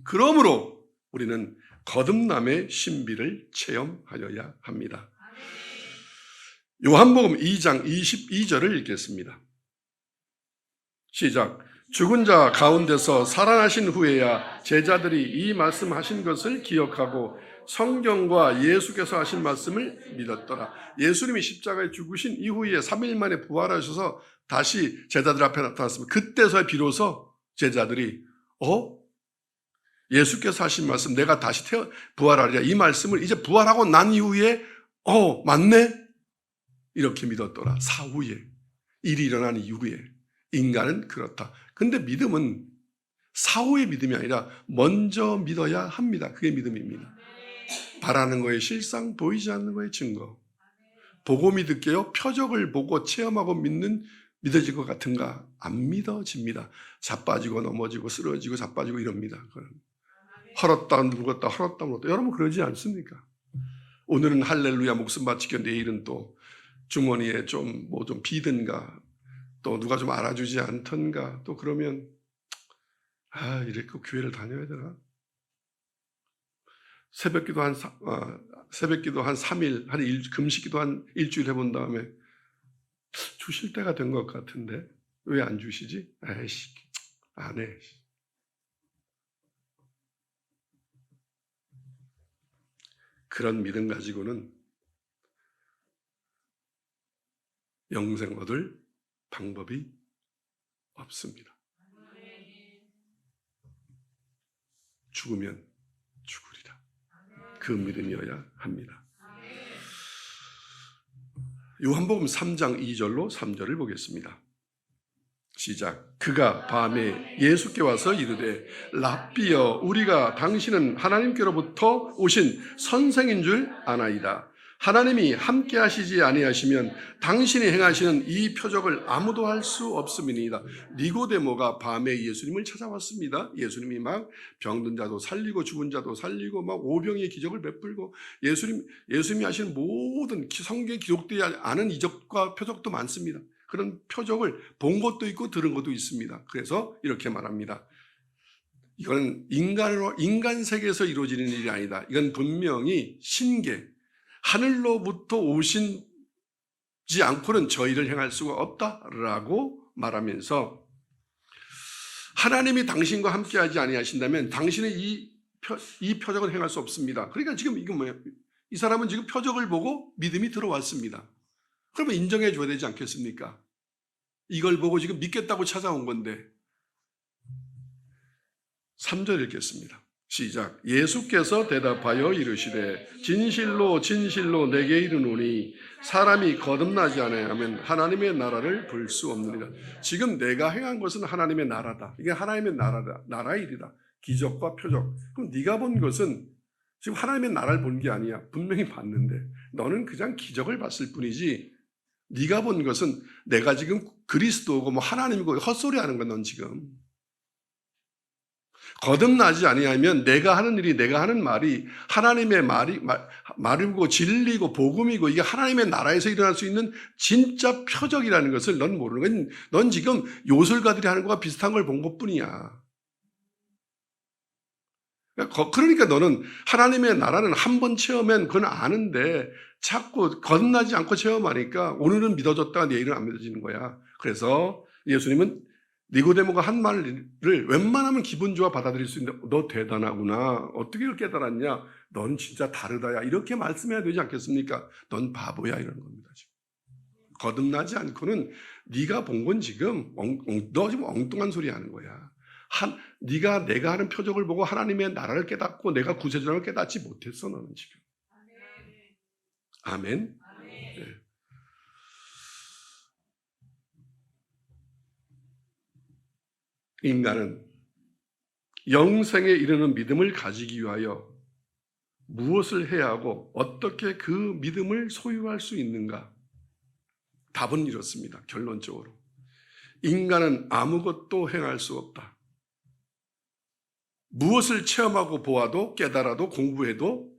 그러므로 우리는 거듭남의 신비를 체험하여야 합니다. 요한복음 2장 22절을 읽겠습니다. 시작. 죽은 자 가운데서 살아나신 후에야 제자들이 이 말씀하신 것을 기억하고 성경과 예수께서 하신 말씀을 믿었더라. 예수님이 십자가에 죽으신 이후에 3일 만에 부활하셔서 다시 제자들 앞에 나타났습니다. 그때서야 비로소 제자들이 예수께서 하신 말씀, 내가 다시 부활하리라, 이 말씀을 이제 부활하고 난 이후에 맞네? 이렇게 믿었더라. 사후에, 일이 일어난 이후에. 인간은 그렇다. 근데 믿음은 사후의 믿음이 아니라 먼저 믿어야 합니다. 그게 믿음입니다. 바라는 거에 실상, 보이지 않는 거에 증거. 보고 믿을게요. 표적을 보고 체험하고 믿어질 것 같은가? 안 믿어집니다. 자빠지고 넘어지고 쓰러지고 자빠지고 이럽니다. 헐었다 늙었다 헐었다 늙었다. 여러분 그러지 않습니까? 오늘은 할렐루야 목숨 바치고 내일은 또 주머니에 좀 비든가, 또 누가 좀 알아주지 않던가, 또 그러면 이렇게 교회를 다녀야 되나? 새벽기도 한 3일, 금식기도 한 일주일 해본 다음에 주실 때가 된 것 같은데 왜 안 주시지? 에이씨, 안 해. 그런 믿음 가지고는 영생 얻을 방법이 없습니다. 죽으면 죽으리라. 그 믿음이어야 합니다. 요한복음 3장 2절로 3절을 보겠습니다. 시작. 그가 밤에 예수께 와서 이르되 랍비여 우리가 당신은 하나님께로부터 오신 선생인 줄 아나이다. 하나님이 함께 하시지 아니하시면 당신이 행하시는 이 표적을 아무도 할 수 없음이니이다. 니고데모가 밤에 예수님을 찾아왔습니다. 예수님이 막 병든 자도 살리고 죽은 자도 살리고 막 오병이의 기적을 베풀고 예수님이 하시는 모든 성경에 기록되지 않은 이적과 표적도 많습니다. 그런 표적을 본 것도 있고 들은 것도 있습니다. 그래서 이렇게 말합니다. 이건 인간 세계에서 이루어지는 일이 아니다. 이건 분명히 신계, 하늘로부터 오신지 않고는 저 일을 행할 수가 없다라고 말하면서 하나님이 당신과 함께하지 아니하신다면 당신은 이 표적을 행할 수 없습니다. 그러니까 지금 이건 뭐예요? 이 사람은 지금 표적을 보고 믿음이 들어왔습니다. 그러면 인정해 줘야 되지 않겠습니까? 이걸 보고 지금 믿겠다고 찾아온 건데. 3절 읽겠습니다. 시작. 예수께서 대답하여 이르시되 진실로 진실로 내게 이르노니 사람이 거듭나지 아니하면 하나님의 나라를 볼 수 없느니라. 지금 내가 행한 것은 하나님의 나라다. 이게 하나님의 나라다. 나라의 일이다. 기적과 표적. 그럼 네가 본 것은 지금 하나님의 나라를 본 게 아니야. 분명히 봤는데 너는 그냥 기적을 봤을 뿐이지 네가 본 것은 내가 지금 그리스도고 뭐 하나님이고 헛소리 하는 거야. 넌 지금 거듭나지 아니하면 내가 하는 일이, 내가 하는 말이 하나님의 말이고 진리고 복음이고 이게 하나님의 나라에서 일어날 수 있는 진짜 표적이라는 것을 넌 모르는 거야. 넌 지금 요술가들이 하는 것과 비슷한 걸 본 것뿐이야. 그러니까 너는 하나님의 나라는 한 번 체험하면 그건 아는데 자꾸 거듭나지 않고 체험하니까 오늘은 믿어졌다가 내일은 안 믿어지는 거야. 그래서 예수님은 니고데모가 한 말을 웬만하면 기분 좋아 받아들일 수 있는데 너 대단하구나. 어떻게 이걸 깨달았냐. 넌 진짜 다르다야. 이렇게 말씀해야 되지 않겠습니까? 넌 바보야 이러는 겁니다. 지금. 거듭나지 않고는 네가 본 건 지금 너 지금 엉뚱한 소리 하는 거야. 네가 내가 하는 표적을 보고 하나님의 나라를 깨닫고 내가 구세주를 깨닫지 못했어. 너는 지금. 아멘. 네. 인간은 영생에 이르는 믿음을 가지기 위하여 무엇을 해야 하고 어떻게 그 믿음을 소유할 수 있는가? 답은 이렇습니다. 결론적으로. 인간은 아무것도 행할 수 없다. 무엇을 체험하고 보아도 깨달아도 공부해도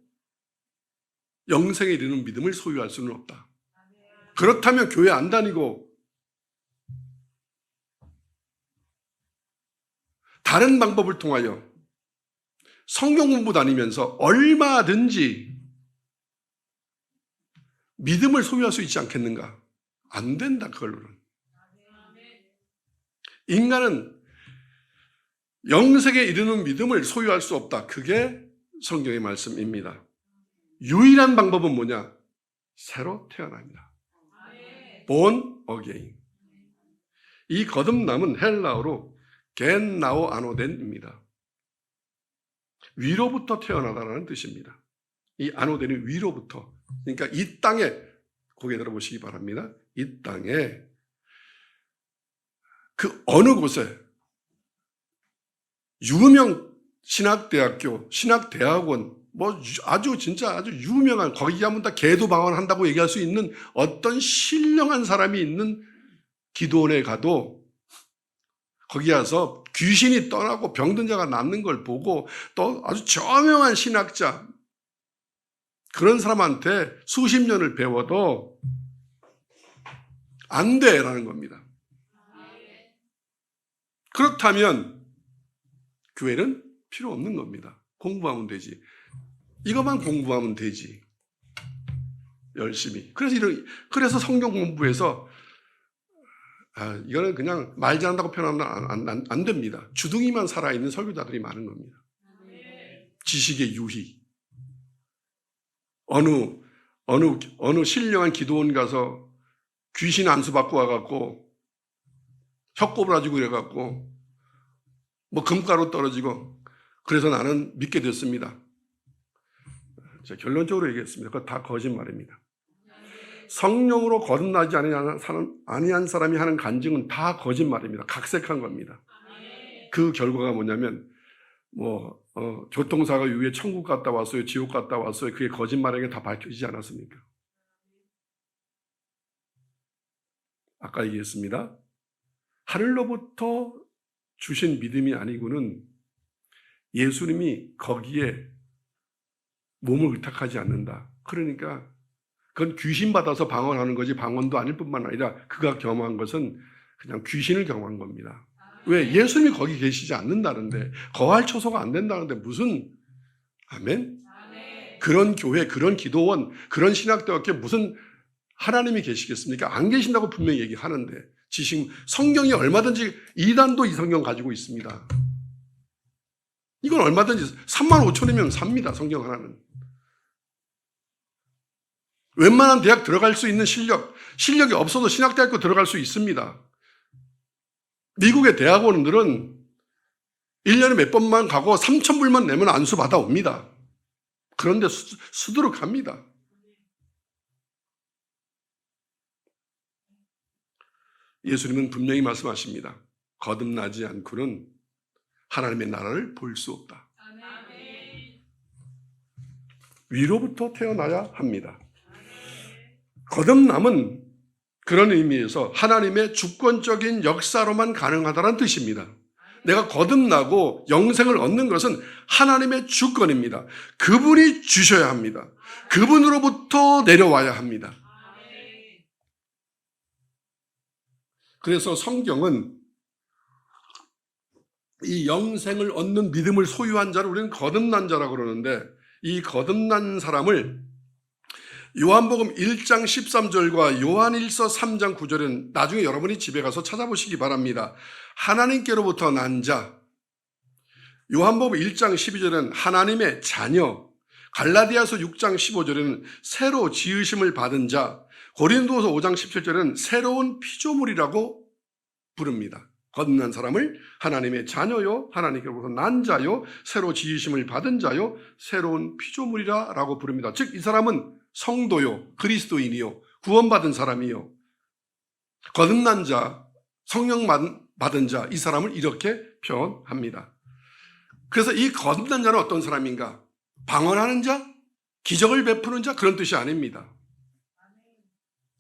영생에 이르는 믿음을 소유할 수는 없다. 그렇다면 교회 안 다니고 다른 방법을 통하여 성경 공부 다니면서 얼마든지 믿음을 소유할 수 있지 않겠는가? 안 된다, 그걸로는. 인간은 영생에 이르는 믿음을 소유할 수 없다. 그게 성경의 말씀입니다. 유일한 방법은 뭐냐? 새로 태어납니다. Born again. 이 거듭남은 헬라어로 겐나오 아노덴입니다. 위로부터 태어나다라는 뜻입니다. 이 아노덴이 위로부터. 그러니까 이 땅에, 고개 들어보시기 바랍니다. 이 땅에 그 어느 곳에 유명 신학대학교, 신학대학원, 뭐 아주 진짜 아주 유명한, 거기 가면 다 개도방언한다고 얘기할 수 있는 어떤 신령한 사람이 있는 기도원에 가도 거기 가서 귀신이 떠나고 병든 자가 낫는 걸 보고 또 아주 저명한 신학자, 그런 사람한테 수십 년을 배워도 안 돼라는 겁니다. 그렇다면 교회는 필요 없는 겁니다. 공부하면 되지. 이것만 공부하면 되지. 열심히. 그래서 성경 공부에서 이거는 그냥 말 잘한다고 표현하면 안 됩니다. 주둥이만 살아있는 설교자들이 많은 겁니다. 지식의 유희. 어느 신령한 기도원 가서 귀신 안수받고 와갖고 혀꼬부라지고 이래갖고 뭐 금가루 떨어지고 그래서 나는 믿게 됐습니다. 제가 결론적으로 얘기했습니다. 그거 다 거짓말입니다. 성령으로 거듭나지 아니한 사람이 하는 간증은 다 거짓말입니다. 각색한 겁니다. 그 결과가 뭐냐면 교통사고 이후에 천국 갔다 왔어요, 지옥 갔다 왔어요. 그게 거짓말에게 다 밝혀지지 않았습니까? 아까 얘기했습니다. 하늘로부터 주신 믿음이 아니고는 예수님이 거기에 몸을 의탁하지 않는다. 그러니까 그건 귀신 받아서 방언하는 거지 방언도 아닐 뿐만 아니라 그가 경험한 것은 그냥 귀신을 경험한 겁니다. 왜? 예수님이 거기 계시지 않는다는데, 거할 처소가 안 된다는데 무슨, 아멘? 그런 교회, 그런 기도원, 그런 신학대학교에 무슨 하나님이 계시겠습니까? 안 계신다고 분명히 얘기하는데, 지금 성경이 얼마든지 이단도 이 성경 가지고 있습니다. 이건 얼마든지 35,000이면 삽니다. 성경 하나는. 웬만한 대학 들어갈 수 있는 실력이 없어도 신학대학교 들어갈 수 있습니다. 미국의 대학원들은 1년에 몇 번만 가고 3,000불만 내면 안수 받아옵니다. 그런데 수두룩합니다. 예수님은 분명히 말씀하십니다. 거듭나지 않고는 하나님의 나라를 볼 수 없다. 위로부터 태어나야 합니다. 거듭남은 그런 의미에서 하나님의 주권적인 역사로만 가능하다는 뜻입니다. 내가 거듭나고 영생을 얻는 것은 하나님의 주권입니다. 그분이 주셔야 합니다. 그분으로부터 내려와야 합니다. 그래서 성경은 이 영생을 얻는 믿음을 소유한 자를 우리는 거듭난 자라고 그러는데, 이 거듭난 사람을 요한복음 1장 13절과 요한일서 3장 9절은 나중에 여러분이 집에 가서 찾아보시기 바랍니다. 하나님께로부터 난 자, 요한복음 1장 12절은 하나님의 자녀, 갈라디아서 6장 15절에는 새로 지으심을 받은 자, 고린도서 5장 17절에는 새로운 피조물이라고 부릅니다. 거듭난 사람을 하나님의 자녀요, 하나님께로부터 난 자요, 새로 지으심을 받은 자요, 새로운 피조물이라고 부릅니다. 즉 이 사람은 성도요, 그리스도인이요, 구원받은 사람이요, 거듭난 자, 성령 받은 자, 이 사람을 이렇게 표현합니다. 그래서 이 거듭난 자는 어떤 사람인가? 방언하는 자, 기적을 베푸는 자, 그런 뜻이 아닙니다.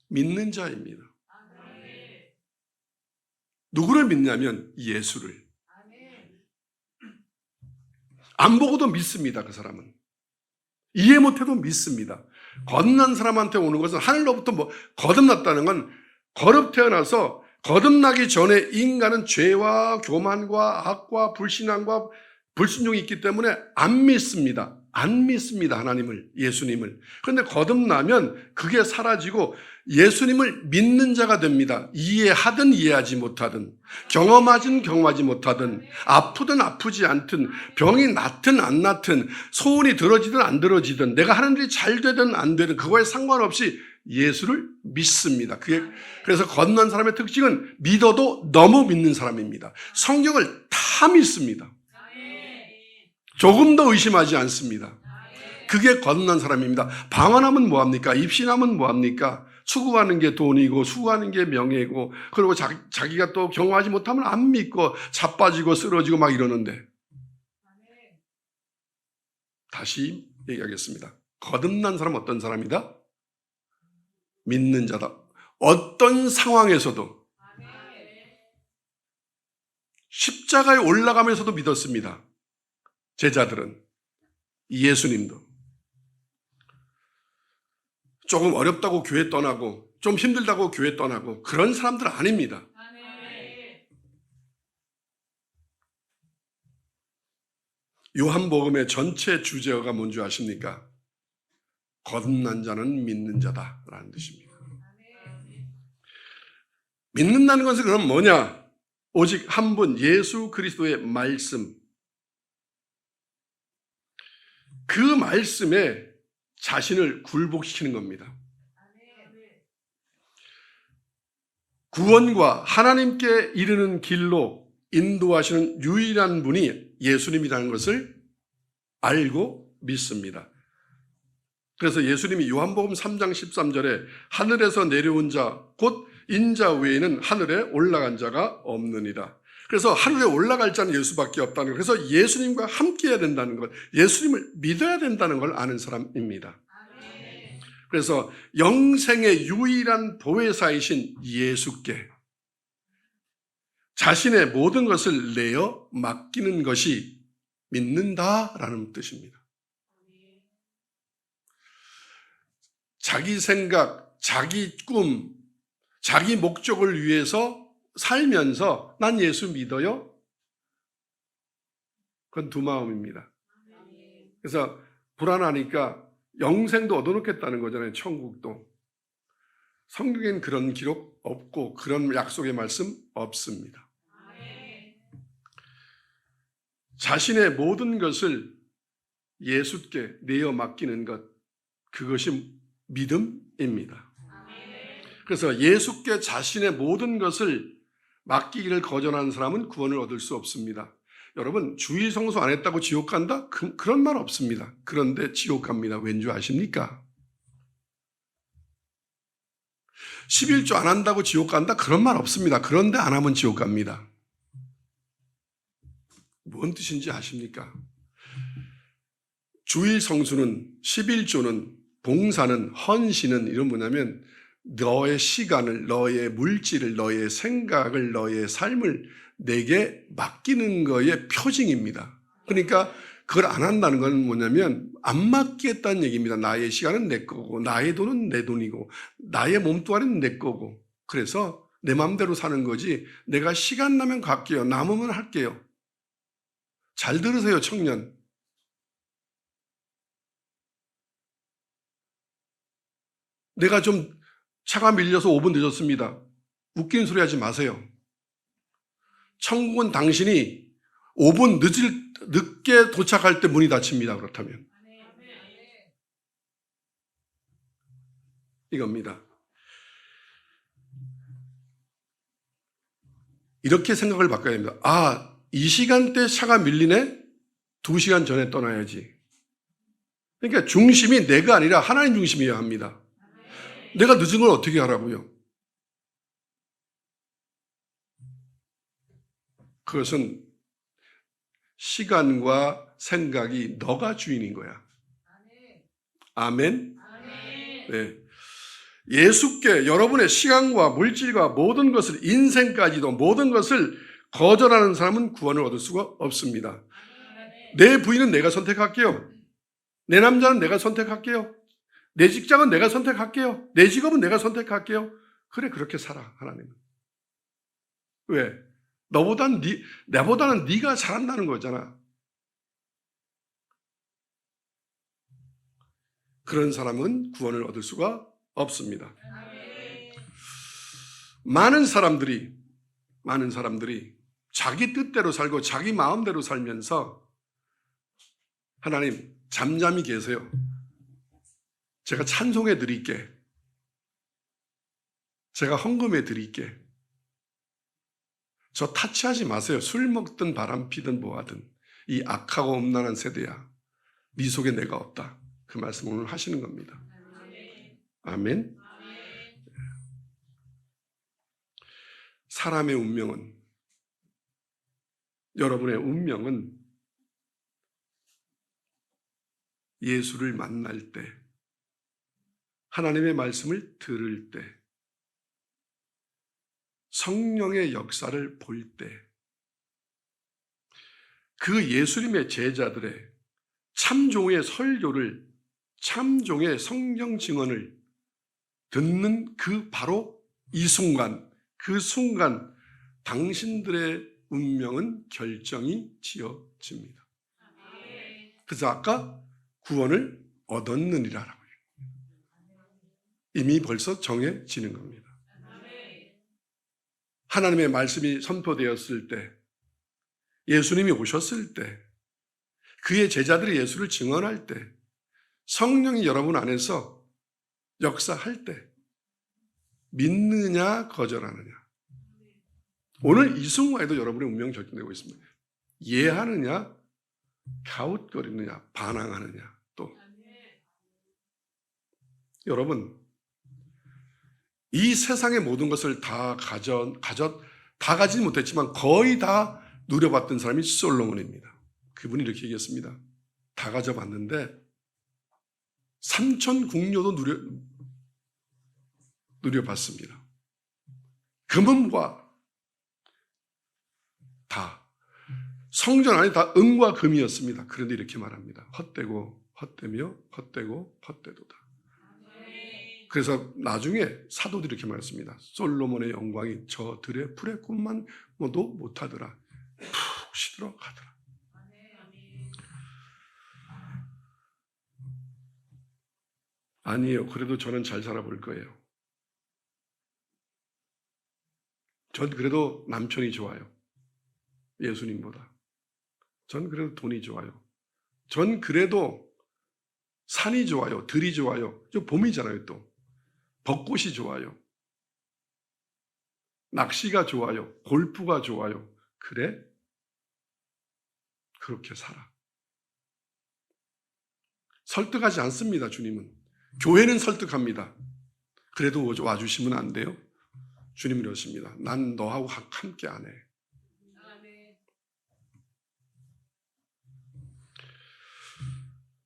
믿는 자입니다. 누구를 믿냐면 예수를. 안 보고도 믿습니다. 그 사람은. 이해 못해도 믿습니다. 거듭난 사람한테 오는 것은 하늘로부터 거듭났다는 건 거듭 태어나서 거듭나기 전에 인간은 죄와 교만과 악과 불신앙과 불순종이 있기 때문에 안 믿습니다. 안 믿습니다. 하나님을, 예수님을. 그런데 거듭나면 그게 사라지고 예수님을 믿는 자가 됩니다. 이해하든 이해하지 못하든, 경험하든 경험하지 못하든, 아프든 아프지 않든, 병이 낫든 안 낫든, 소원이 들어지든 안 들어지든, 내가 하는 일이 잘 되든 안 되든 그거에 상관없이 예수를 믿습니다. 그래서 거듭난 사람의 특징은 믿어도 너무 믿는 사람입니다. 성경을 다 믿습니다. 조금 더 의심하지 않습니다. 그게 거듭난 사람입니다. 방언하면 뭐합니까? 입신하면 뭐합니까? 추구하는 게 돈이고 수고하는 게 명예고, 그리고 자기가 또 경험하지 못하면 안 믿고 자빠지고 쓰러지고 막 이러는데, 다시 얘기하겠습니다. 거듭난 사람은 어떤 사람이다? 믿는 자다. 어떤 상황에서도, 십자가에 올라가면서도 믿었습니다. 제자들은, 예수님도. 조금 어렵다고 교회 떠나고, 좀 힘들다고 교회 떠나고, 그런 사람들 아닙니다. 요한복음의 전체 주제어가 뭔지 아십니까? 거듭난 자는 믿는 자다라는 뜻입니다. 믿는다는 것은 그럼 뭐냐? 오직 한 분 예수 그리스도의 말씀, 그 말씀에 자신을 굴복시키는 겁니다. 구원과 하나님께 이르는 길로 인도하시는 유일한 분이 예수님이라는 것을 알고 믿습니다. 그래서 예수님이 요한복음 3장 13절에 하늘에서 내려온 자 곧 인자 외에는 하늘에 올라간 자가 없느니라. 그래서 하늘에 올라갈 자는 예수밖에 없다는 것. 그래서 예수님과 함께 해야 된다는 것, 예수님을 믿어야 된다는 걸 아는 사람입니다. 그래서 영생의 유일한 보혜사이신 예수께 자신의 모든 것을 내어 맡기는 것이 믿는다라는 뜻입니다. 자기 생각, 자기 꿈, 자기 목적을 위해서 살면서 난 예수 믿어요? 그건 두 마음입니다. 그래서 불안하니까 영생도 얻어놓겠다는 거잖아요. 천국도. 성경엔 그런 기록 없고 그런 약속의 말씀 없습니다. 자신의 모든 것을 예수께 내어 맡기는 것, 그것이 믿음입니다. 그래서 예수께 자신의 모든 것을 맡기기를 거절하는 사람은 구원을 얻을 수 없습니다. 여러분, 주일 성수 안 했다고 지옥 간다? 그런 말 없습니다. 그런데 지옥 갑니다. 왠지 아십니까? 11조 안 한다고 지옥 간다? 그런 말 없습니다. 그런데 안 하면 지옥 갑니다. 뭔 뜻인지 아십니까? 주일 성수는, 11조는, 봉사는, 헌신은 이런 뭐냐면 너의 시간을, 너의 물질을, 너의 생각을, 너의 삶을 내게 맡기는 거의 표징입니다. 그러니까 그걸 안 한다는 건 뭐냐면 안 맡기겠다는 얘기입니다. 나의 시간은 내 거고, 나의 돈은 내 돈이고, 나의 몸뚱아리는 내 거고, 그래서 내 마음대로 사는 거지 내가 시간 나면 갈게요, 남으면 할게요. 잘 들으세요, 청년. 내가 좀 차가 밀려서 5분 늦었습니다. 웃기는 소리 하지 마세요. 천국은 당신이 5분 늦게 도착할 때 문이 닫힙니다. 그렇다면. 이겁니다. 이렇게 생각을 바꿔야 됩니다. 아, 이 시간대 차가 밀리네? 2시간 전에 떠나야지. 그러니까 중심이 내가 아니라 하나님 중심이어야 합니다. 내가 늦은 걸 어떻게 하라고요? 그것은 시간과 생각이 너가 주인인 거야. 아멘? 네. 예수께 여러분의 시간과 물질과 모든 것을, 인생까지도 모든 것을 거절하는 사람은 구원을 얻을 수가 없습니다. 내 부인은 내가 선택할게요. 내 남자는 내가 선택할게요. 내 직장은 내가 선택할게요. 내 직업은 내가 선택할게요. 그래, 그렇게 살아, 하나님은. 왜? 나보다는 네가 잘한다는 거잖아. 그런 사람은 구원을 얻을 수가 없습니다. 많은 사람들이 자기 뜻대로 살고 자기 마음대로 살면서 하나님 잠잠히 계세요. 제가 찬송해 드릴게. 제가 헌금해 드릴게. 저 타치하지 마세요. 술 먹든 바람 피든 뭐하든. 이 악하고 음란한 세대야. 네 속에 내가 없다. 그 말씀 오늘 하시는 겁니다. 아멘. 사람의 운명은, 여러분의 운명은 예수를 만날 때, 하나님의 말씀을 들을 때, 성령의 역사를 볼 때, 그 예수님의 제자들의 참종의 설교를, 참종의 성경 증언을 듣는 그 바로 이 순간, 그 순간 당신들의 운명은 결정이 지어집니다. 그래서 아까 구원을 얻었느니라라고 이미 벌써 정해지는 겁니다. 하나님의 말씀이 선포되었을 때, 예수님이 오셨을 때, 그의 제자들이 예수를 증언할 때, 성령이 여러분 안에서 역사할 때 믿느냐 거절하느냐. 오늘 이 순간에도 여러분의 운명이 결정되고 있습니다. 이해하느냐 갸웃거리느냐 반항하느냐. 또 여러분 이 세상의 모든 것을 다 가지지 못했지만 거의 다 누려봤던 사람이 솔로몬입니다. 그분이 이렇게 얘기했습니다. 다 가져봤는데 삼천궁녀도 누려봤습니다. 금음과 다 성전 안에 다 은과 금이었습니다. 그런데 이렇게 말합니다. 헛되고 헛되며 헛되고 헛되도다. 그래서 나중에 사도들이 이렇게 말했습니다. 솔로몬의 영광이 저 들의 풀의 꿈만 모두 못하더라. 푹 쉬도록 하더라. 아니에요. 그래도 저는 잘 살아볼 거예요. 전 그래도 남편이 좋아요. 예수님보다. 전 그래도 돈이 좋아요. 전 그래도 산이 좋아요. 들이 좋아요. 저 봄이잖아요 또. 벚꽃이 좋아요. 낚시가 좋아요. 골프가 좋아요. 그래? 그렇게 살아. 설득하지 않습니다. 주님은. 교회는 설득합니다. 그래도 와주시면 안 돼요? 주님은 이러십니다. 난 너하고 함께 안 해.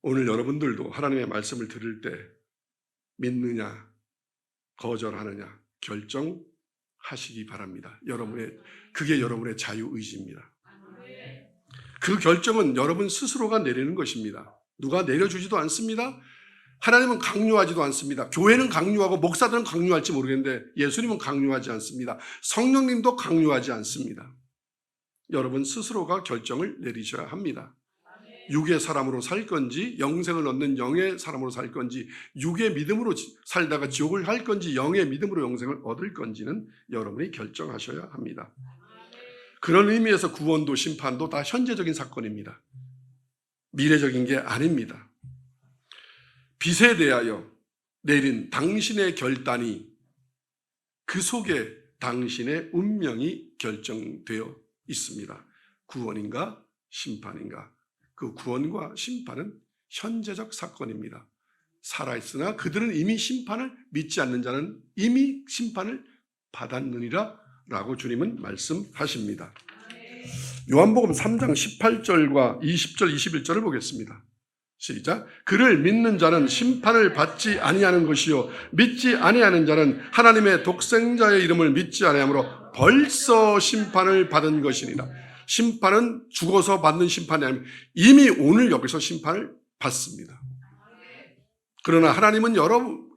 오늘 여러분들도 하나님의 말씀을 들을 때 믿느냐 거절하느냐 결정하시기 바랍니다. 그게 여러분의 자유의지입니다. 그 결정은 여러분 스스로가 내리는 것입니다. 누가 내려주지도 않습니다. 하나님은 강요하지도 않습니다. 교회는 강요하고 목사들은 강요할지 모르겠는데 예수님은 강요하지 않습니다. 성령님도 강요하지 않습니다. 여러분 스스로가 결정을 내리셔야 합니다. 육의 사람으로 살 건지 영생을 얻는 영의 사람으로 살 건지 육의 믿음으로 살다가 지옥을 할 건지 영의 믿음으로 영생을 얻을 건지는 여러분이 결정하셔야 합니다. 그런 의미에서 구원도 심판도 다 현재적인 사건입니다. 미래적인 게 아닙니다. 빚에 대하여 내린 당신의 결단이 그 속에 당신의 운명이 결정되어 있습니다. 구원인가 심판인가. 그 구원과 심판은 현재적 사건입니다. 살아있으나 그들은 이미 심판을 믿지 않는 자는 이미 심판을 받았느니라 라고 주님은 말씀하십니다. 요한복음 3장 18절과 20절 21절을 보겠습니다. 시작. 그를 믿는 자는 심판을 받지 아니하는 것이요 믿지 아니하는 자는 하나님의 독생자의 이름을 믿지 아니하므로 벌써 심판을 받은 것이니라. 심판은 죽어서 받는 심판이 아니라 이미 오늘 여기서 심판을 받습니다. 그러나 하나님은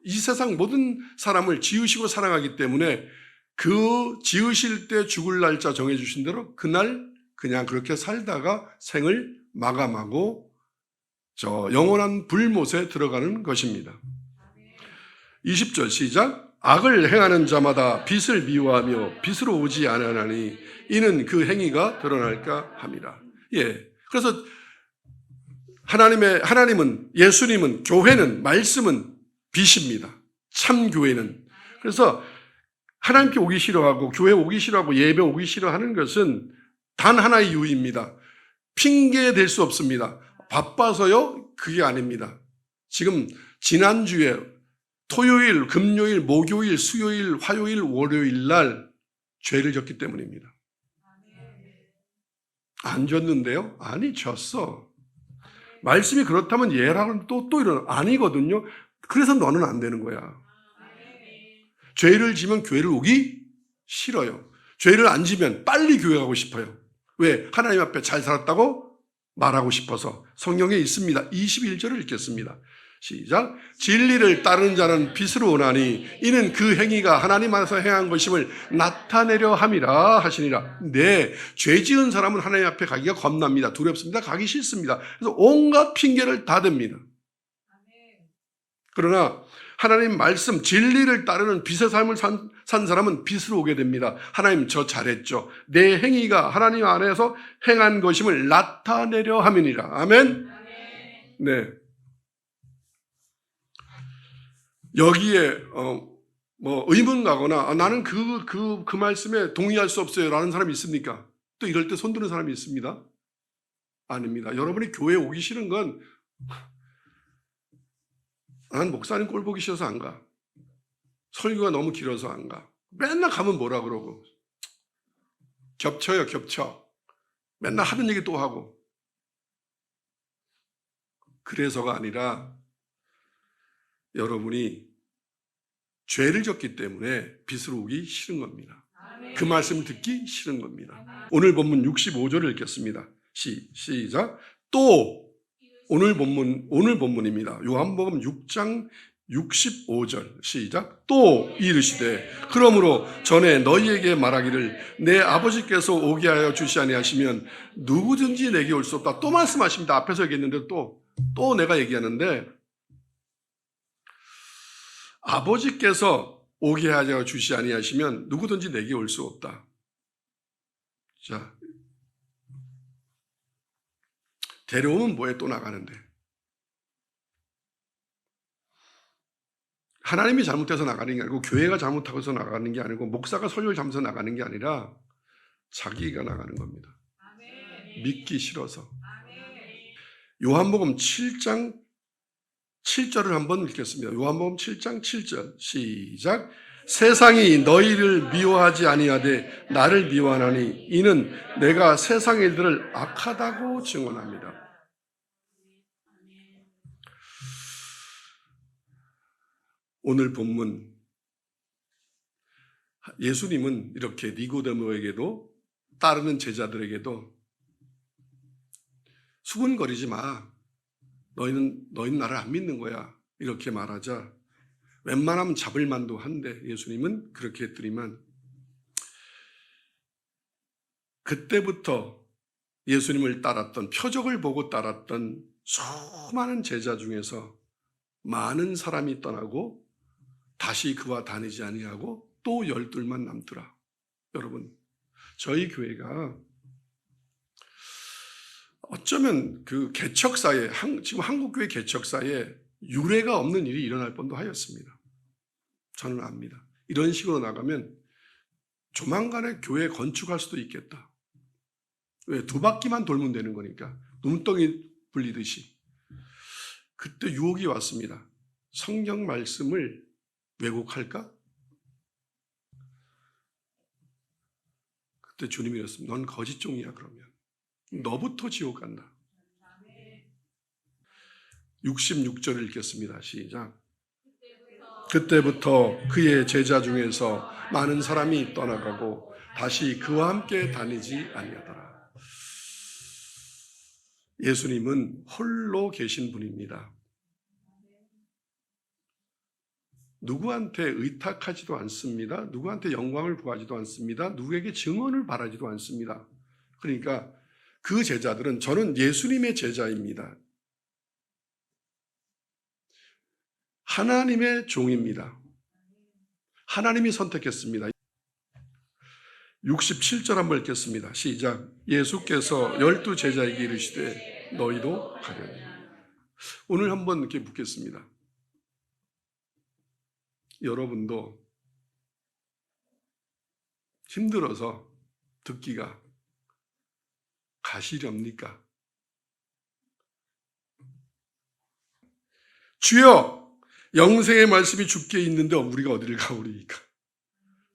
이 세상 모든 사람을 지으시고 사랑하기 때문에 그 지으실 때 죽을 날짜 정해주신 대로 그날 그냥 그렇게 살다가 생을 마감하고 저 영원한 불못에 들어가는 것입니다. 20절 시작. 악을 행하는 자마다 빛을 미워하며 빛으로 오지 아니하나니 이는 그 행위가 드러날까 함이라. 예. 그래서 하나님은 예수님은 교회는 말씀은 빛입니다. 참 교회는. 그래서 하나님께 오기 싫어하고 교회 오기 싫어하고 예배 오기 싫어하는 것은 단 하나의 이유입니다. 핑계 댈 수 없습니다. 바빠서요? 그게 아닙니다. 지금 지난주에 토요일, 금요일, 목요일, 수요일, 화요일, 월요일 날 죄를 졌기 때문입니다. 안 졌는데요? 아니, 졌어. 말씀이 그렇다면 얘랑은 또 일어나. 아니거든요. 그래서 너는 안 되는 거야. 죄를 지면 교회를 오기 싫어요. 죄를 안 지면 빨리 교회 가고 싶어요. 왜? 하나님 앞에 잘 살았다고 말하고 싶어서. 성경에 있습니다. 21절을 읽겠습니다. 시작. 진리를 따르는 자는 빛으로 오나니 이는 그 행위가 하나님 안에서 행한 것임을 나타내려 함이라 하시니라. 네, 죄 지은 사람은 하나님 앞에 가기가 겁납니다. 두렵습니다. 가기 싫습니다. 그래서 온갖 핑계를 다 댑니다. 그러나 하나님 말씀 진리를 따르는 빛의 삶을 산 사람은 빛으로 오게 됩니다. 하나님 저 잘했죠. 내 행위가 하나님 안에서 행한 것임을 나타내려 함이니라. 아멘. 네. 여기에 뭐 의문 가거나 나는 그 말씀에 동의할 수 없어요라는 사람이 있습니까? 또 이럴 때 손드는 사람이 있습니다. 아닙니다. 여러분이 교회에 오기 싫은 건 난 목사님 꼴 보기 싫어서 안 가. 설교가 너무 길어서 안 가. 맨날 가면 뭐라 그러고. 겹쳐요, 겹쳐. 맨날 하던 얘기 또 하고. 그래서가 아니라 여러분이 죄를 졌기 때문에 빚으로 오기 싫은 겁니다. 그 말씀을 듣기 싫은 겁니다. 오늘 본문 65절을 읽겠습니다. 시작. 또 오늘 본문입니다. 요한복음 6장 65절 시작. 또 이르시되 그러므로 전에 너희에게 말하기를 내 아버지께서 오게 하여 주시 아니하시면 누구든지 내게 올 수 없다. 또 말씀하십니다. 앞에서 얘기했는데 또 내가 얘기하는데 아버지께서 오게 하여 주시 아니하시면 누구든지 내게 올 수 없다. 자, 데려오면 뭐해 또 나가는데. 하나님이 잘못해서 나가는 게 아니고 교회가 잘못하고서 나가는 게 아니고 목사가 설교를 잘못해서 나가는 게 아니라 자기가 나가는 겁니다. 믿기 싫어서. 요한복음 7장 7절을 한번 읽겠습니다. 요한복음 7장 7절 시작. 세상이 너희를 미워하지 아니하되 나를 미워하나니 이는 내가 세상의 일들을 악하다고 증언합니다. 오늘 본문 예수님은 이렇게 니고데모에게도 따르는 제자들에게도 수군거리지 마. 너희는 나를 안 믿는 거야. 이렇게 말하자 웬만하면 잡을 만도 한데 예수님은 그렇게 했더니만 그때부터 예수님을 따랐던 표적을 보고 따랐던 수많은 제자 중에서 많은 사람이 떠나고 다시 그와 다니지 아니하고 또 12만 남더라. 여러분, 저희 교회가 어쩌면 그 개척사에 지금 한국교회 개척사에 유례가 없는 일이 일어날 뻔도 하였습니다. 저는 압니다. 이런 식으로 나가면 조만간에 교회 건축할 수도 있겠다. 왜? 2바퀴만 돌면 되는 거니까. 눈덩이 불리듯이. 그때 유혹이 왔습니다. 성경 말씀을 왜곡할까? 그때 주님이 이랬습니다. 넌 거짓종이야 그러면. 너부터 지옥 간다. 66절을 읽겠습니다. 시작. 그때부터 그의 제자 중에서 많은 사람이 떠나가고 다시 그와 함께 다니지 아니하더라. 예수님은 홀로 계신 분입니다. 누구한테 의탁하지도 않습니다. 누구한테 영광을 구하지도 않습니다. 누구에게 증언을 바라지도 않습니다. 그러니까 그 제자들은 저는 예수님의 제자입니다. 하나님의 종입니다. 하나님이 선택했습니다. 67절 한번 읽겠습니다. 시작. 예수께서 12 제자에게 이르시되 너희도 가려니. 오늘 한번 이렇게 묻겠습니다. 여러분도 힘들어서 듣기가 가시렵니까? 주여, 영생의 말씀이 주께 있는데 우리가 어디를 가오리이까?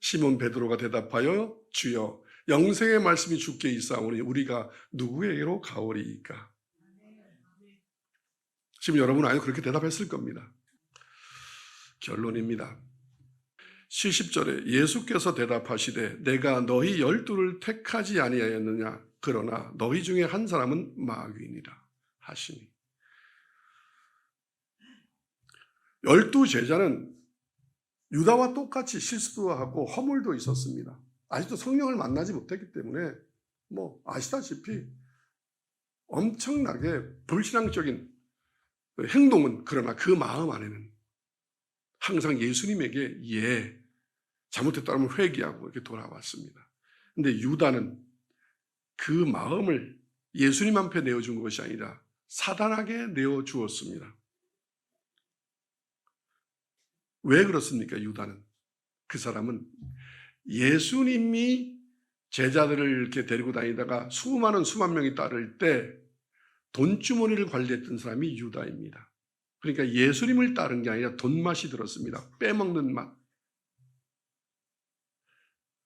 시몬 베드로가 대답하여 주여, 영생의 말씀이 주께 있사오니 우리가 누구에게로 가오리이까? 지금 여러분은 아마 그렇게 대답했을 겁니다. 결론입니다. 70절에 예수께서 대답하시되 내가 너희 12를 택하지 아니하였느냐? 그러나 너희 중에 한 사람은 마귀니라 하시니. 12 제자는 유다와 똑같이 실수도 하고 허물도 있었습니다. 아직도 성령을 만나지 못했기 때문에 아시다시피 엄청나게 불신앙적인 행동은, 그러나 그 마음 안에는 항상 예수님에게 잘못했다면 회개하고 이렇게 돌아왔습니다. 근데 유다는 그 마음을 예수님 앞에 내어준 것이 아니라 사단에게 내어주었습니다. 왜 그렇습니까? 유다는. 그 사람은 예수님이 제자들을 이렇게 데리고 다니다가 수만 명이 따를 때 돈주머니를 관리했던 사람이 유다입니다. 그러니까 예수님을 따른 게 아니라 돈맛이 들었습니다. 빼먹는 맛.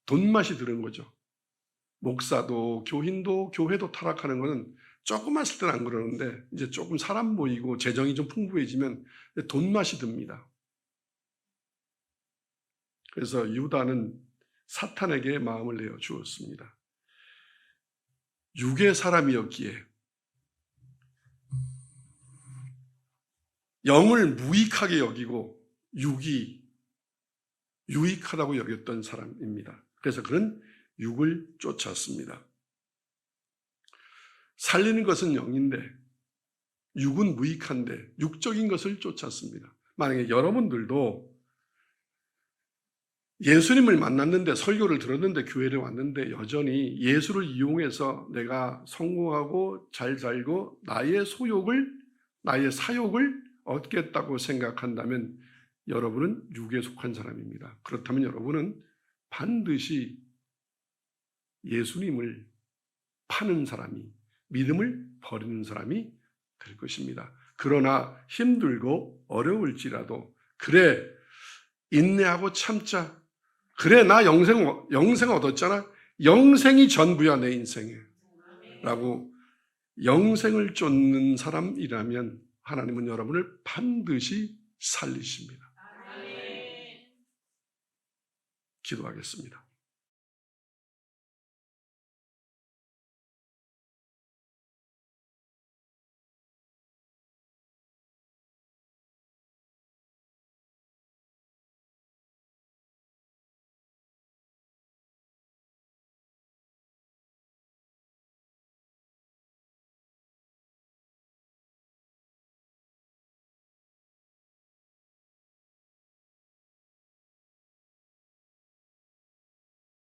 돈맛이 들은 거죠. 목사도 교인도 교회도 타락하는 것은 조금만 쓸 때는 안 그러는데 이제 조금 사람 모이고 재정이 좀 풍부해지면 돈맛이 듭니다. 그래서 유다는 사탄에게 마음을 내어 주었습니다. 육의 사람이었기에 영을 무익하게 여기고 육이 유익하다고 여겼던 사람입니다. 그래서 그는 육을 쫓았습니다. 살리는 것은 영인데 육은 무익한데 육적인 것을 쫓았습니다. 만약에 여러분들도 예수님을 만났는데 설교를 들었는데 교회를 왔는데 여전히 예수를 이용해서 내가 성공하고 잘 살고 나의 사욕을 얻겠다고 생각한다면 여러분은 육에 속한 사람입니다. 그렇다면 여러분은 반드시 예수님을 파는 사람이, 믿음을 버리는 사람이 될 것입니다. 그러나 힘들고 어려울지라도 그래 인내하고 참자. 그래 나 영생 얻었잖아. 영생이 전부야 내 인생에 라고 영생을 쫓는 사람이라면 하나님은 여러분을 반드시 살리십니다. 기도하겠습니다.